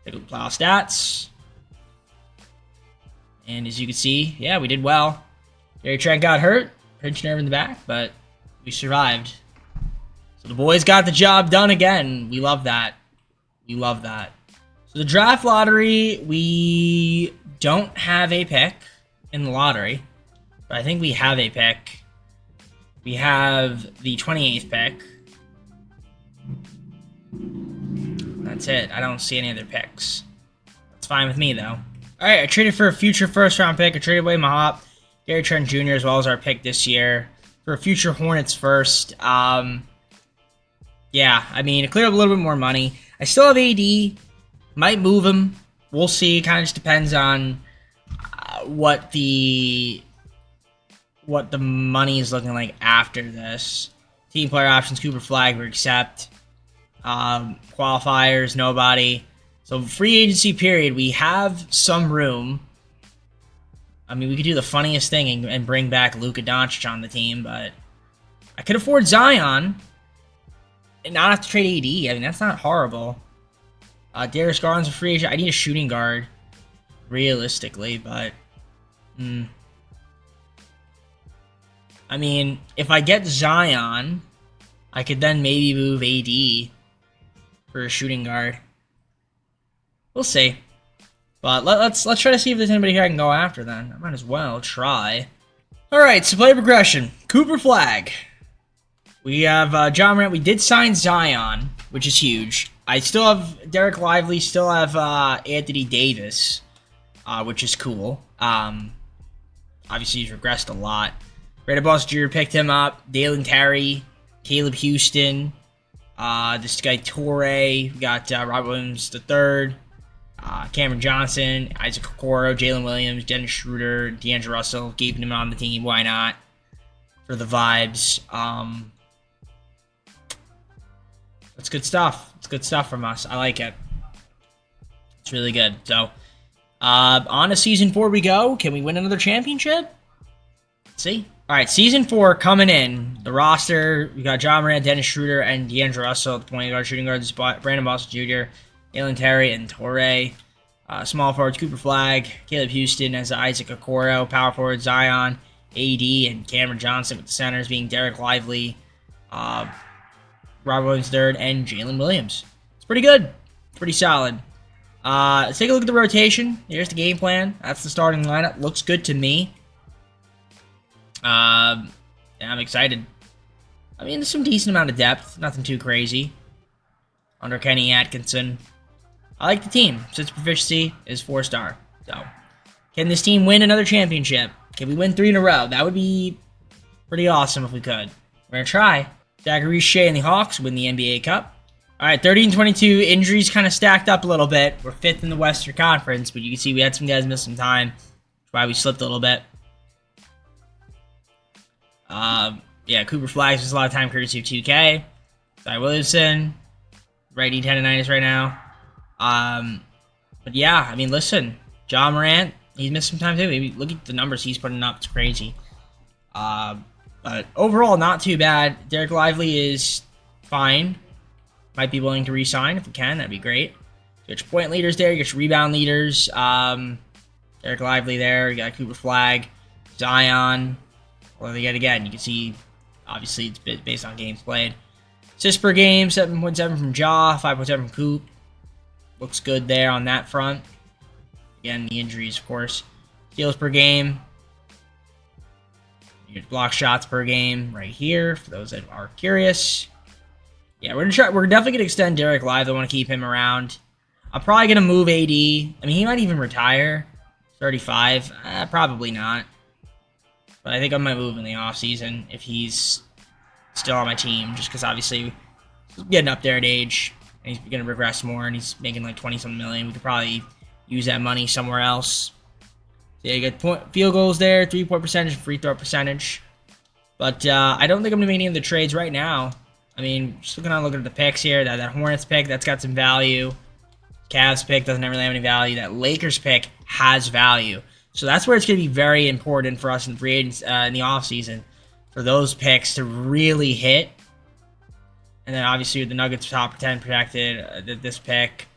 Take a look at playoff stats. And as you can see, yeah, we did well. Gary Trent got hurt, pinched nerve in the back, but we survived. So the boys got the job done again. We love that. We love that. So the draft lottery, we don't have a pick in the lottery, but I think we have a pick. We have the 28th pick. That's it. I don't see any other picks. That's fine with me, though. All right, I traded for a future first-round pick. I traded away my hop, Gary Trent Jr., as well as our pick this year for a future Hornets first. Yeah, I mean, it cleared up a little bit more money. I still have AD. Might move him. We'll see. Kind of just depends on what the money is looking like after this. Team player options, Cooper Flag, we accept. Qualifiers, nobody. So free agency period, we have some room. I mean, we could do the funniest thing and bring back Luka Doncic on the team, but I could afford Zion and not have to trade AD. I mean, that's not horrible. Darius Garland's a free agent. I need a shooting guard, realistically, but I mean, if I get Zion, I could then maybe move AD for a shooting guard. We'll see. But let's try to see if there's anybody here I can go after then. I might as well try. Alright, so play progression. Cooper Flag. We have Ja Morant. We did sign Zion, which is huge. I still have Derek Lively, still have Anthony Davis, which is cool. Obviously, he's regressed a lot. Brandon Boss Jr. picked him up. Dalen Terry, Caleb Houston, this guy Torrey. We got Robert Williams III, Cameron Johnson, Isaac Okoro, Jalen Williams, Dennis Schroeder, D'Angelo Russell, keeping him on the team. Why not? For the vibes. That's good stuff. It's good stuff from us. I like it. It's really good. So, on to Season 4 we go. Can we win another championship? Let's see. All right, Season 4 coming in. The roster, we got Ja Morant, Dennis Schroeder, and D'Angelo Russell at the point guard, shooting guards, Brandon Boston Jr., Dalen Terry, and Torrey. Small forwards, Cooper Flag, Caleb Houston as Isaac Okoro. Power forward, Zion, AD, and Cameron Johnson with the centers being Derek Lively, Robert Williams III, and Jalen Williams. It's pretty good. Pretty solid. Let's take a look at the rotation. Here's the game plan. That's the starting lineup. Looks good to me. Yeah, I'm excited. I mean, there's some decent amount of depth. Nothing too crazy. Under Kenny Atkinson. I like the team. Since proficiency is 4-star. So, can this team win another championship? Can we win 3 in a row? That would be pretty awesome if we could. We're going to try. Zachary Shea and the Hawks win the NBA Cup. All right, 30-22. Injuries kind of stacked up a little bit. We're 5th in the Western Conference, but you can see we had some guys miss some time. That's why we slipped a little bit. Yeah, Cooper Flags was a lot of time courtesy of 2K. Cy Williamson, righty tendonitis right now. But yeah, I mean, listen, Ja Morant, he's missed some time too. Maybe look at the numbers he's putting up; it's crazy. But overall, not too bad. Derek Lively is fine. Might be willing to re-sign if we can. That'd be great. You get your point leaders there. You get your rebound leaders. Derek Lively there. You got Cooper Flag, Zion. Well, yet again, you can see, obviously, it's based on games played. Assists per game, 7.7 from Ja, 5.7 from Coop. Looks good there on that front. Again, the injuries, of course. Steals per game. You get block shots per game right here, for those that are curious. Yeah, we're definitely gonna extend Derek Lively. I want to keep him around. I'm probably gonna move AD. I mean, he might even retire. 35. Probably not. But I think I might move in the offseason if he's still on my team, just because obviously he's getting up there in age, and he's going to regress more, and he's making like 20-something million. We could probably use that money somewhere else. So yeah, you get field goals there, 3-point percentage, free throw percentage. But I don't think I'm going to make any of the trades right now. I mean, just looking at the picks here, that Hornets pick, that's got some value. Cavs pick doesn't really have any value. That Lakers pick has value. So that's where it's going to be very important for us in free agents in the offseason for those picks to really hit And then obviously the Nuggets top 10 protected this pick.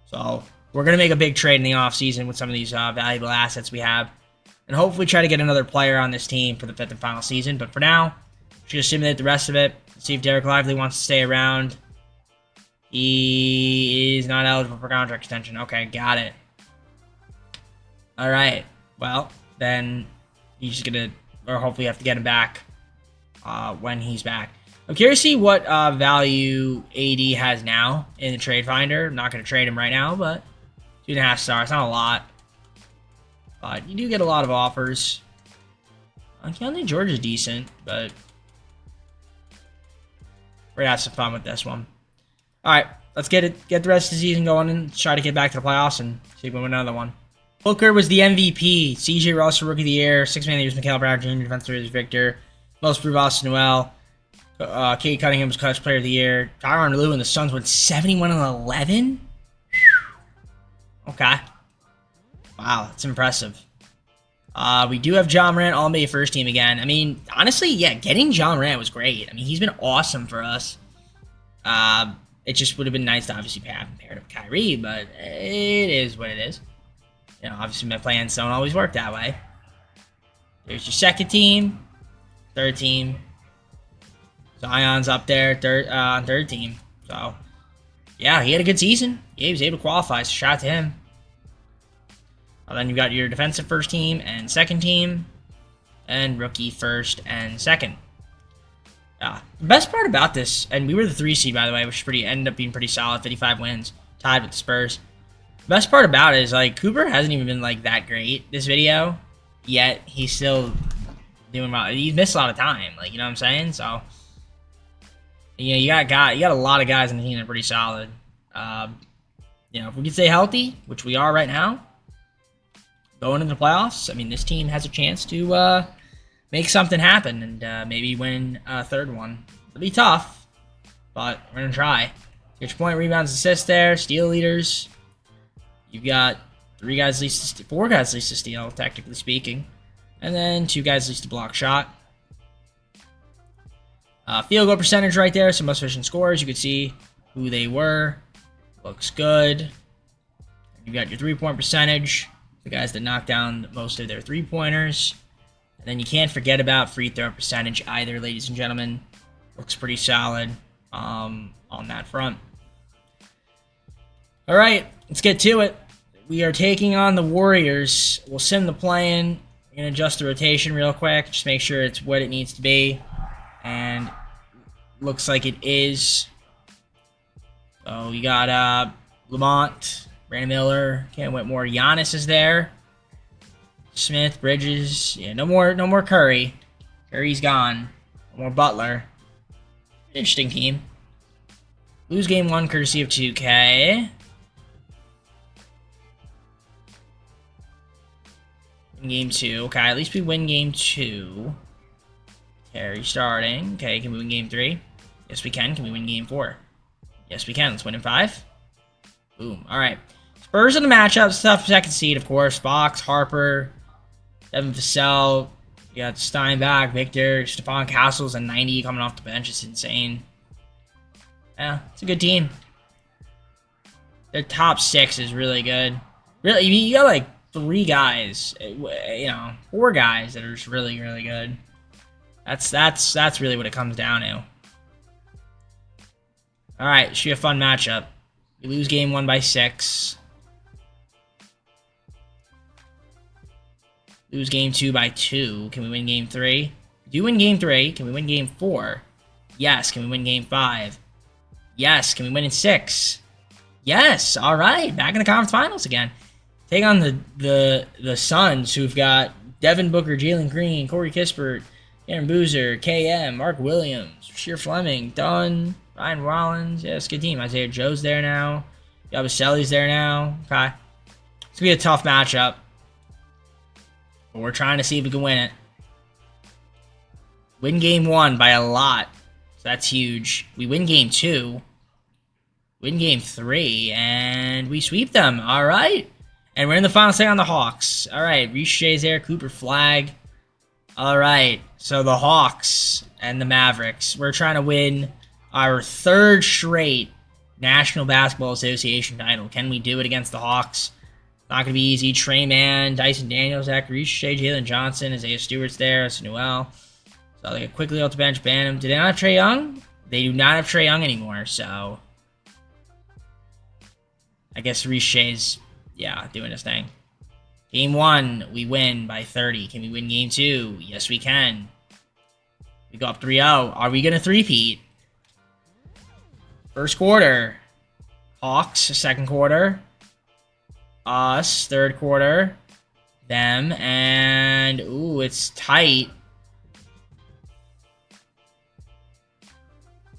So we're going to make a big trade in the offseason with some of these valuable assets we have. And hopefully try to get another player on this team for the 5th and final season. But for now, just simulate the rest of it. See if Derek Lively wants to stay around. He is not eligible for contract extension. Okay, got it. All right. Well, then he's just going to, or hopefully have to get him back when he's back. I'm curious to see what value AD has now in the trade finder. I'm not going to trade him right now, but 2.5 stars. Not a lot. But you do get a lot of offers. Keontae George is decent, but we're going to have some fun with this one. All right, let's get the rest of the season going and try to get back to the playoffs and see if we win another one. Booker was the MVP. CJ Russell, Rookie of the Year. 6 Man of the Year was Mikal Bradley Jr. Defensive Player was Victor. Most improved Austin Noel. Kate Cunningham was Clutch Player of the Year. Tyronn Lue and the Suns went 71-11. Okay. Wow, that's impressive. We do have John Morant All-NBA first team again. I mean, honestly, yeah, getting John Morant was great. I mean, he's been awesome for us. It just would have been nice to obviously have him paired up with Kyrie, but it is what it is. You know, obviously my plans don't always work that way. There's your second team, third team. Zion's up there, third team. So, yeah, he had a good season. Yeah, he was able to qualify, so shout out to him. And then you got your defensive first team and second team, and rookie first and second. The best part about this, and we were the 3 seed by the way, which ended up being pretty solid, 55 wins, tied with the Spurs. The best part about it is like Cooper hasn't even been like that great this video, yet he's still doing well. He's missed a lot of time, like, you know what I'm saying? So, you know, you got a lot of guys on the team that are pretty solid. You know, if we can stay healthy, which we are right now, going into the playoffs, I mean, this team has a chance to make something happen and maybe win a third one. It'll be tough, but we're gonna try. Get your point, rebounds, assists there, steal leaders. You've got 4 guys least to steal, technically speaking, and then 2 guys least to block shot. Field goal percentage right there, some most efficient scorers. You can see who they were. Looks good. You got your 3-point percentage, the guys that knock down most of their 3-pointers. And then you can't forget about free throw percentage either, ladies and gentlemen. Looks pretty solid on that front. All right, let's get to it. We are taking on the Warriors. We'll sim the play-in. We're going to adjust the rotation real quick. Just make sure it's what it needs to be. And looks like it is. So you got Lamont, Brandon Miller, Cam Whitmore. Giannis is there. Smith, Bridges. Yeah, no more Curry. Curry's gone. No more Butler. Interesting team. Lose game 1 courtesy of 2K. Win game 2. Okay, at least we win game 2. Terry starting. Okay, can we win game 3? Yes, we can. Can we win game 4? Yes, we can. Let's win in 5. Boom. All right. Spurs in the matchup. Tough second seed, of course. Fox, Harper, Devin Vassell. You got Steinbach, Victor, Stephon Castles, and 90 coming off the bench. It's insane. Yeah, it's a good team. Their top 6 is really good. Really, you got like 3 guys, you know, 4 guys that are just really, really good. That's really what it comes down to. All right, should be a fun matchup. We lose game 1 by 6. Lose game 2 by 2. Can we win game 3? We do win game 3. Can we win game 4? Yes. Can we win game 5? Yes. Can we win in 6? Yes. All right. Back in the conference finals again. Take on the Suns, who've got Devin Booker, Jalen Green, Corey Kispert, Aaron Boozer, KM, Mark Williams, Sheer Fleming, Dunn, Ryan Rollins. Yeah, it's a good team. Isaiah Joe's there now. Yabusele's there now. Okay. It's going to be a tough matchup. But we're trying to see if we can win it. Win game 1 by a lot. So that's huge. We win game 2. Win game 3. And we sweep them. All right. And we're in the final say on the Hawks. All right. Richier's there. Cooper flag. All right. So the Hawks and the Mavericks. We're trying to win our third straight National Basketball Association title. Can we do it against the Hawks? Not going to be easy. Trey Mann, Dyson Daniels, Zach Ricochet, Jalen Johnson, Isaiah Stewart's there, Sanuel. So they get quickly off the bench, ban him. Do they not have Trae Young? They do not have Trae Young anymore, so I guess Ricochet's, yeah, doing his thing. Game 1, we win by 30. Can we win Game 2? Yes, we can. We go up 3-0. Are we going to three-peat? First quarter, Hawks. Second quarter, us. Third quarter, them. And, ooh, it's tight.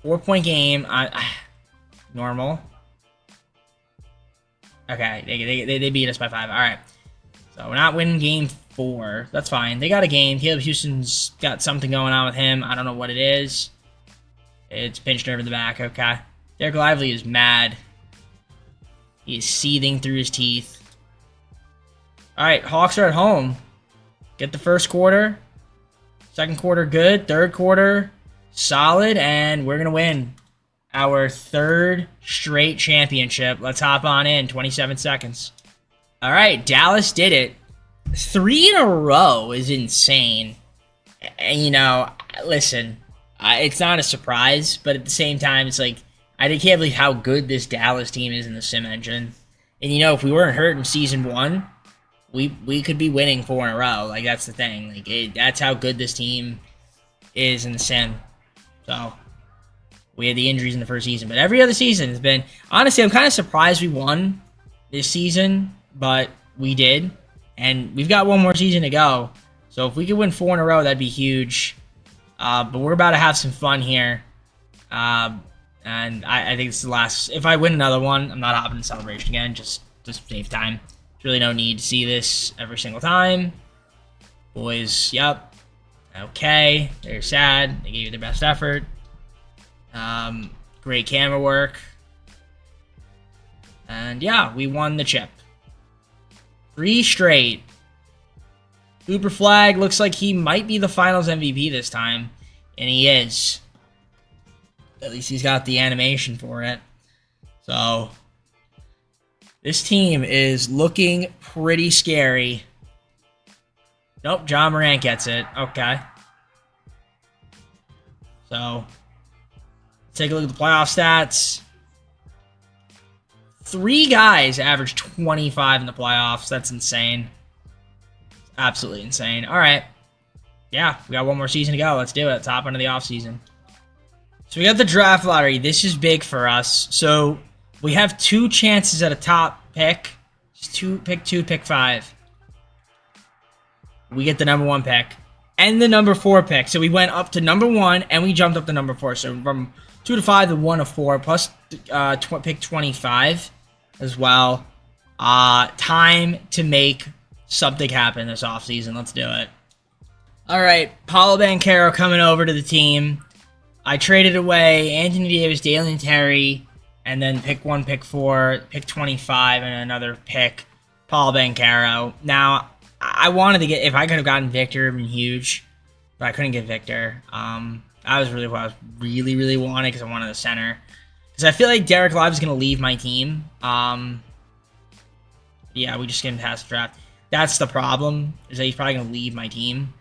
4-point game. Normal. Okay, they beat us by 5. All right. So we're not winning game 4. That's fine. They got a game. Caleb Houston's got something going on with him. I don't know what it is. It's pinched nerve in the back. Okay. Derek Lively is mad. He is seething through his teeth. All right, Hawks are at home. Get the first quarter. Second quarter, good. Third quarter, solid. And we're going to win our third straight championship. Let's hop on in. 27 seconds. All right, Dallas did it. 3 in a row is insane. And, you know, listen, it's not a surprise, but at the same time, it's like, I can't believe how good this Dallas team is in the sim engine. And, you know, if we weren't hurt in Season 1, we could be winning 4 in a row. Like, that's the thing. Like, that's how good this team is in the sim. So, we had the injuries in the first season. But every other season has been... Honestly, I'm kind of surprised we won this season, but we did. And we've got one more season to go. So, if we could win 4 in a row, that'd be huge. But we're about to have some fun here. And I think it's the last. If I win another one, I'm not hopping in celebration again. Just save time. There's really no need to see this every single time. Boys, yep. Okay. They're sad. They gave you their best effort. Great camera work. And yeah, we won the chip. 3 straight. Cooper Flag looks like he might be the finals MVP this time. And he is. At least he's got the animation for it. So, this team is looking pretty scary. Nope, John Morant gets it. Okay. So, take a look at the playoff stats. 3 guys average 25 in the playoffs. That's insane. Absolutely insane. All right. Yeah, we got one more season to go. Let's do it. Let's hop into the offseason. So we got the draft lottery. This is big for us. So we have 2 chances at a top pick. Just pick 2, pick 5. We get the number 1 pick and the number 4 pick. So we went up to number 1 and we jumped up to number 4. So from 2 to 5 to 1 to 4 plus pick 25 as well. Time to make something happen this offseason. Let's do it. All right, Paolo Banchero coming over to the team. I traded away Anthony Davis, Dalen Terry, and then pick 1, pick 4, pick 25, and another pick, Paolo Banchero. Now, I wanted to get, if I could have gotten Victor, it would have been huge, but I couldn't get Victor. That was really what I was really wanted because I wanted the center. Because I feel like Derek Lively is going to leave my team. Yeah, we just get him past the draft. That's the problem, is that he's probably going to leave my team.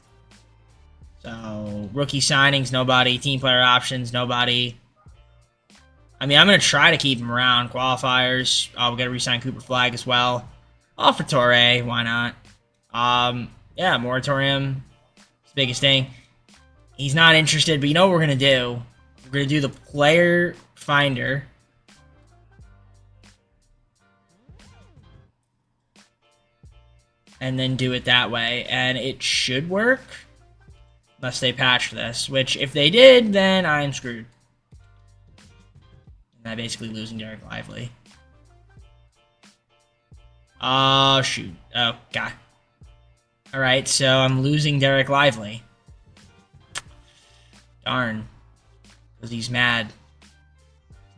So, rookie signings, nobody. Team player options, nobody. I mean, I'm going to try to keep him around. Qualifiers. We'll get to re-sign Cooper Flag as well. Offer Torre, why not? Yeah, moratorium. It's the biggest thing. He's not interested, but you know what we're going to do? We're going to do the player finder. And then do it that way. And it should work. Unless they patch this, which if they did, then I'm screwed. And I'm basically losing Derek Lively. Oh, shoot. Oh, God. Alright, so I'm losing Derek Lively. Darn. Because he's mad.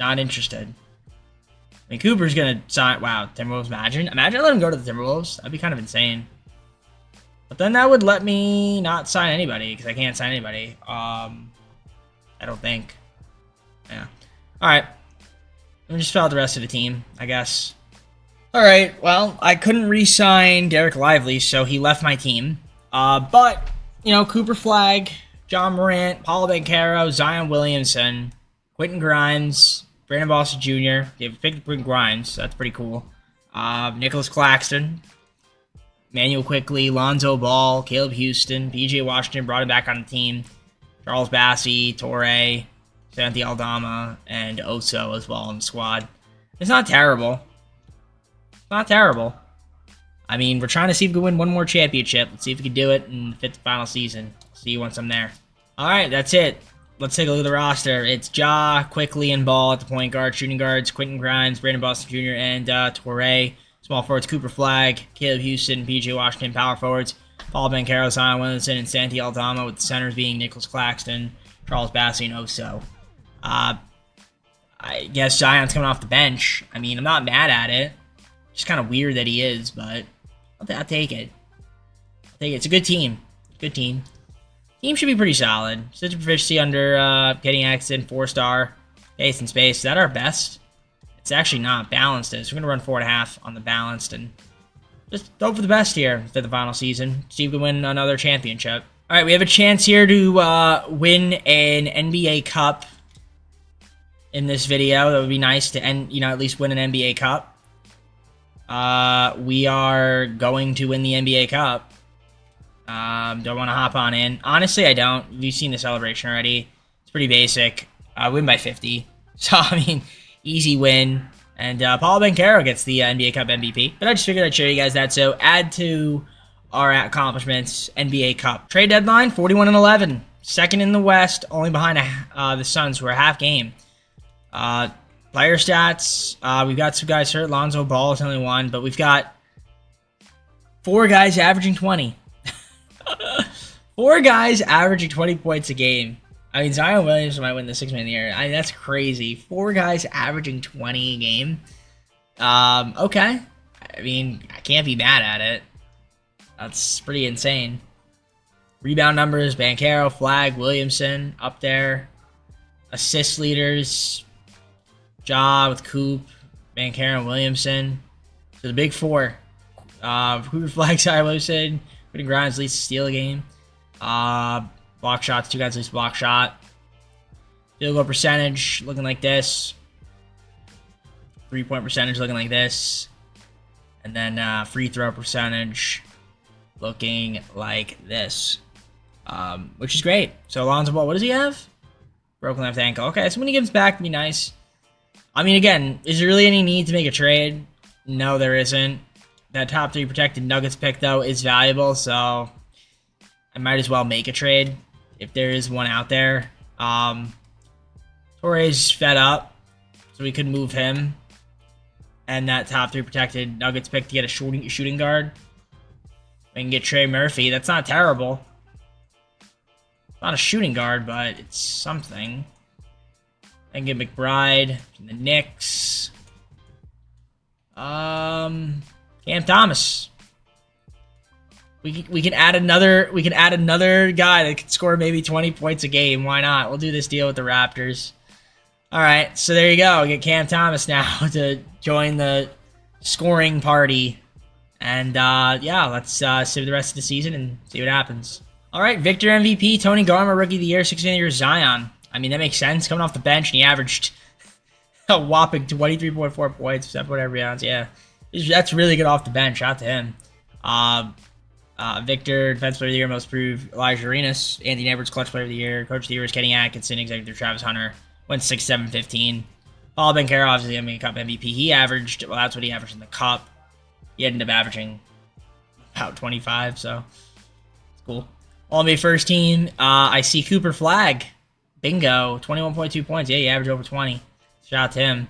Not interested. I mean, Cooper's going to sign... Wow, Timberwolves, imagine. Imagine I let him go to the Timberwolves. That'd be kind of insane. But then that would let me not sign anybody, because I can't sign anybody. I don't think. Yeah. All right. Let me just fill out the rest of the team, I guess. All right. Well, I couldn't re-sign Derek Lively, so he left my team. But, you know, Cooper Flagg, John Morant, Paolo Banchero, Zion Williamson, Quentin Grimes, Brandon Boston Jr. They picked Quentin Grimes, so that's pretty cool. Nicholas Claxton, Manuel Quickley, Lonzo Ball, Caleb Houston, PJ Washington brought him back on the team. Charles Bassey, Torrey, Santi Aldama, and Oso as well on the squad. It's not terrible. It's not terrible. I mean, we're trying to see if we can win one more championship. Let's see if we can do it in the fifth final season. See you once I'm there. All right, that's it. Let's take a look at the roster. It's Ja, Quickley, and Ball at the point guard. Shooting guards, Quentin Grimes, Brandon Boston Jr., and Torrey. Small forwards, Cooper Flagg, Caleb Houston, PJ Washington. Power forwards, Paul Banchero, Zion Williamson, and Santi Aldama, with the centers being Nicholas Claxton, Charles Bassey, and Oso. I guess Zion's coming off the bench. I mean, I'm not mad at it. Just kind of weird that he is, but I'll take it. I'll take it. It's a good team. Good team. Team should be pretty solid. Such a proficiency under getting accent, 4-star. Pace and space. Is that our best? It's actually not. Balanced is. We're going to run 4.5 on the balanced and just hope for the best here for the final season. See if we can win another championship. All right, we have a chance here to win an NBA Cup in this video. That would be nice to at least win an NBA Cup. We are going to win the NBA Cup. Don't want to hop on in. Honestly, I don't. We've seen the celebration already. It's pretty basic. Win by 50. So, I mean, easy win. And Paolo Banchero gets the NBA Cup MVP. But I just figured I'd show you guys that. So, add to our accomplishments, NBA Cup. Trade deadline, 41-11. Second in the West, only behind the Suns, who are a half game. Player stats, we've got some guys hurt. Lonzo Ball is only one, but we've got 4 guys averaging 20. 4 guys averaging 20 points a game. I mean, Zion Williamson might win the 6th Man of the Year. I mean, that's crazy. 4 guys averaging 20 a game. Okay. I mean, I can't be mad at it. That's pretty insane. Rebound numbers, Banchero, Flagg, Williamson up there. Assist leaders, Ja with Coop, Banchero, and Williamson. So the big 4. Cooper Flagg, Zion Williamson, Quentin Grimes leads the steal game. Block shots, 2 guys leads block shot. Field goal percentage looking like this. 3-point percentage looking like this. And then free throw percentage looking like this. Which is great. So Lonzo Ball, what does he have? Broken left ankle. Okay, so when he comes back, it'd be nice. I mean, again, is there really any need to make a trade? No, there isn't. That top 3 protected Nuggets pick, though, is valuable, so I might as well make a trade if there is one out there. Torrey's fed up, so we could move him. And that top 3 protected Nuggets pick to get a shooting guard. We can get Trey Murphy. That's not terrible. Not a shooting guard, but it's something. I can get McBride from the Knicks. Cam Thomas. We can add another guy that could score maybe 20 points a game. Why not? We'll do this deal with the Raptors. All right, so there you go. We get Cam Thomas now to join the scoring party. And yeah, let's see the rest of the season and see what happens. All right, Victor MVP, Tony Garma, Rookie of the Year, 6th Man of the Year, Zion. I mean, that makes sense. Coming off the bench, and he averaged a whopping 23.4 points, 7.8 rebounds. Yeah, that's really good off the bench. Shout out to him. Victor, Defensive Player of the Year, Most Improved, Elijah Arenas. Anthony Edwards, Clutch Player of the Year. Coach of the Year is Kenny Atkinson. Executive Travis Hunter. Went 6, 7, 15. Paul Banchero, obviously, NBA Cup MVP. He averaged, well, that's what he averaged in the Cup. He ended up averaging about 25, so it's cool. All-NBA first team, I see Cooper Flagg. Bingo, 21.2 points. Yeah, he averaged over 20. Shout out to him.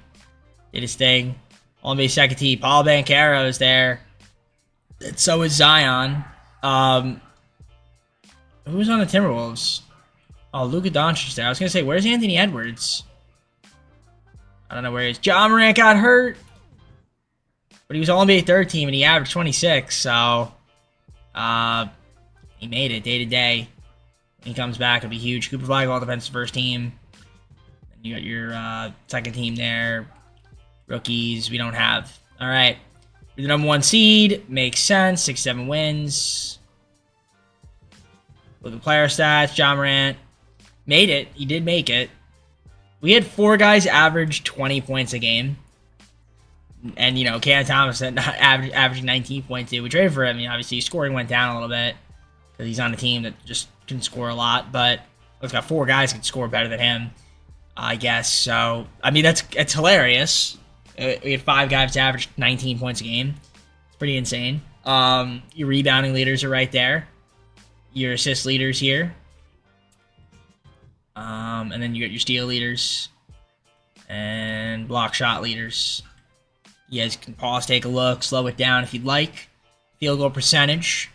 Did his thing. All-NBA second team, Paul Banchero is there. And so is Zion. Who's on the Timberwolves? Oh, Luka Doncic is there. I was going to say, where's Anthony Edwards? I don't know where he is. John Morant got hurt. But he was All-NBA third team, and he averaged 26, so he made it day to day. When he comes back, it'll be huge. Cooper Flagg, all defensive first team. You got your second team there. Rookies we don't have. All right. We're the number 1 seed. Makes sense. 6-7 wins. With the player stats, John Morant made it. He did make it. We had 4 guys average 20 points a game. And, you know, Cam Thomas averaging 19.2. We traded for him. I mean, obviously, his scoring went down a little bit because he's on a team that just can score a lot. But it's got 4 guys that can score better than him, I guess. So, I mean, it's hilarious. We had 5 guys average 19 points a game. It's pretty insane. Your rebounding leaders are right there. Your assist leaders here. And then you got your steal leaders and block shot leaders. You guys can pause, take a look, slow it down if you'd like. Field goal percentage.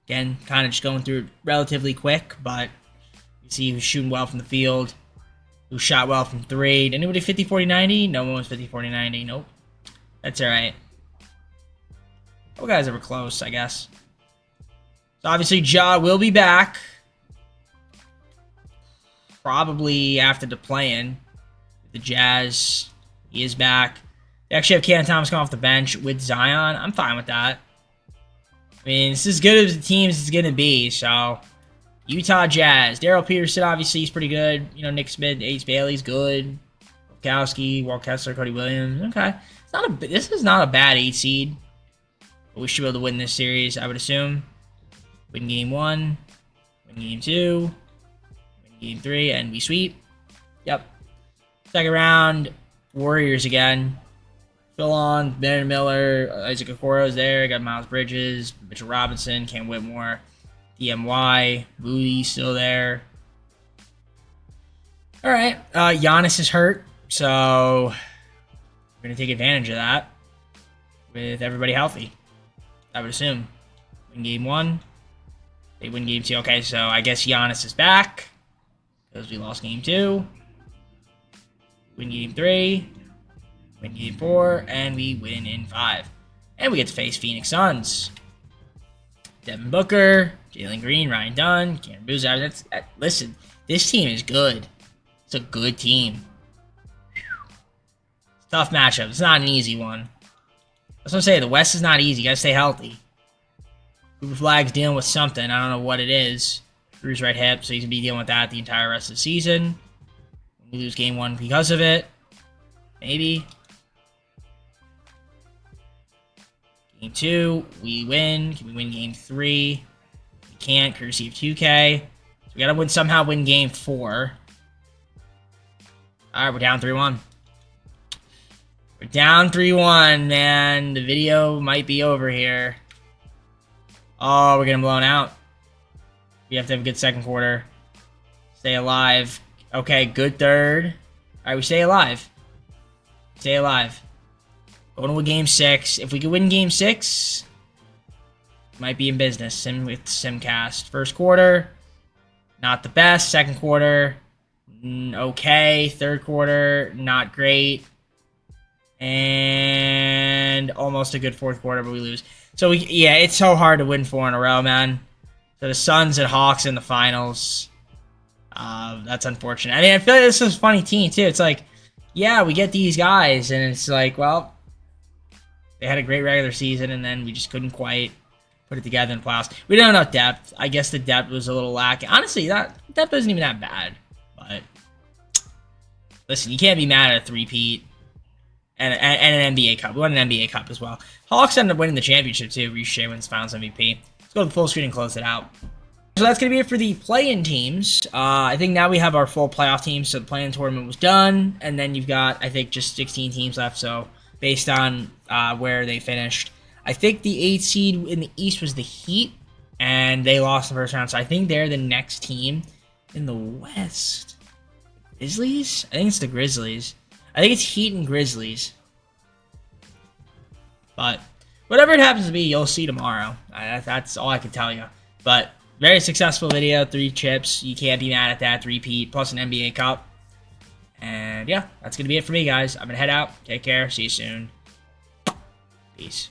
Again, kind of just going through it relatively quick, but you see who's shooting well from the field, who shot well from 3. Did anybody 50, 40, 90? No one was 50, 40, 90. Nope. That's all right. Couple guys that were close, I guess. So obviously, Ja will be back. Probably after the play-in. The Jazz, he is back. They actually have Cam Thomas come off the bench with Zion. I'm fine with that. I mean, it's as good as the team as it's going to be. So, Utah Jazz. Daryl Peterson, obviously, he's pretty good. You know, Nick Smith, Ace Bailey's good. Kowski, Walt Kessler, Cody Williams. Okay. This is not a bad 8 seed. But we should be able to win this series, I would assume. Win game 1. Win game 2. Win game 3. And we sweep. Yep. Second round. Warriors again. Phil on, Brandon Miller, Isaac Okoro's there. Got Miles Bridges, Mitchell Robinson, Cam Whitmore, DMY, Moody still there. All right, Giannis is hurt, so we're gonna take advantage of that with everybody healthy. I would assume. Win game 1, they win game 2. Okay, so I guess Giannis is back because we lost game 2. Win game 3. Win game 4, and we win in 5. And we get to face Phoenix Suns. Devin Booker, Jalen Green, Ryan Dunn, Cameron Boozer. Listen, this team is good. It's a good team. It's a tough matchup. It's not an easy one. That's what I'm saying. The West is not easy. You gotta stay healthy. Cooper Flag's dealing with something. I don't know what it is. Bruised right hip, so he's gonna be dealing with that the entire rest of the season. We lose game 1 because of it. Maybe. Game 2, we win. Can we win game 3? We can't, courtesy of 2K. So we gotta somehow win game 4. Alright, we're down 3-1. We're down 3-1, man. The video might be over here. Oh, we're getting blown out. We have to have a good second quarter. Stay alive. Okay, good third. Alright, we stay alive. Stay alive. Going to game 6. If we could win game 6, might be in business. With Simcast. First quarter, not the best. Second quarter, okay. Third quarter, not great. And almost a good fourth quarter, but we lose. So, yeah, it's so hard to win 4 in a row, man. So the Suns and Hawks in the finals. That's unfortunate. I mean, I feel like this is a funny team, too. It's like, yeah, we get these guys, and it's like, well, they had a great regular season, and then we just couldn't quite put it together in the playoffs. We don't have enough depth. I guess the depth was a little lacking. Honestly, that depth isn't even that bad. But listen, you can't be mad at a three-peat and an NBA Cup. We won an NBA Cup as well. Hawks ended up winning the championship, too. Riche wins Finals MVP. Let's go to the full screen and close it out. So that's going to be it for the play-in teams. I think now we have our full playoff teams. So the play-in tournament was done. And then you've got, I think, just 16 teams left. So based on where they finished. I think the 8th seed in the East was the Heat, and they lost the first round. So I think they're the next team in the West. Grizzlies? I think it's the Grizzlies. I think it's Heat and Grizzlies. But whatever it happens to be, you'll see tomorrow. That's all I can tell you. But very successful video. 3 chips. You can't be mad at that. 3-peat plus an NBA Cup. And yeah, that's going to be it for me, guys. I'm going to head out. Take care. See you soon. Peace.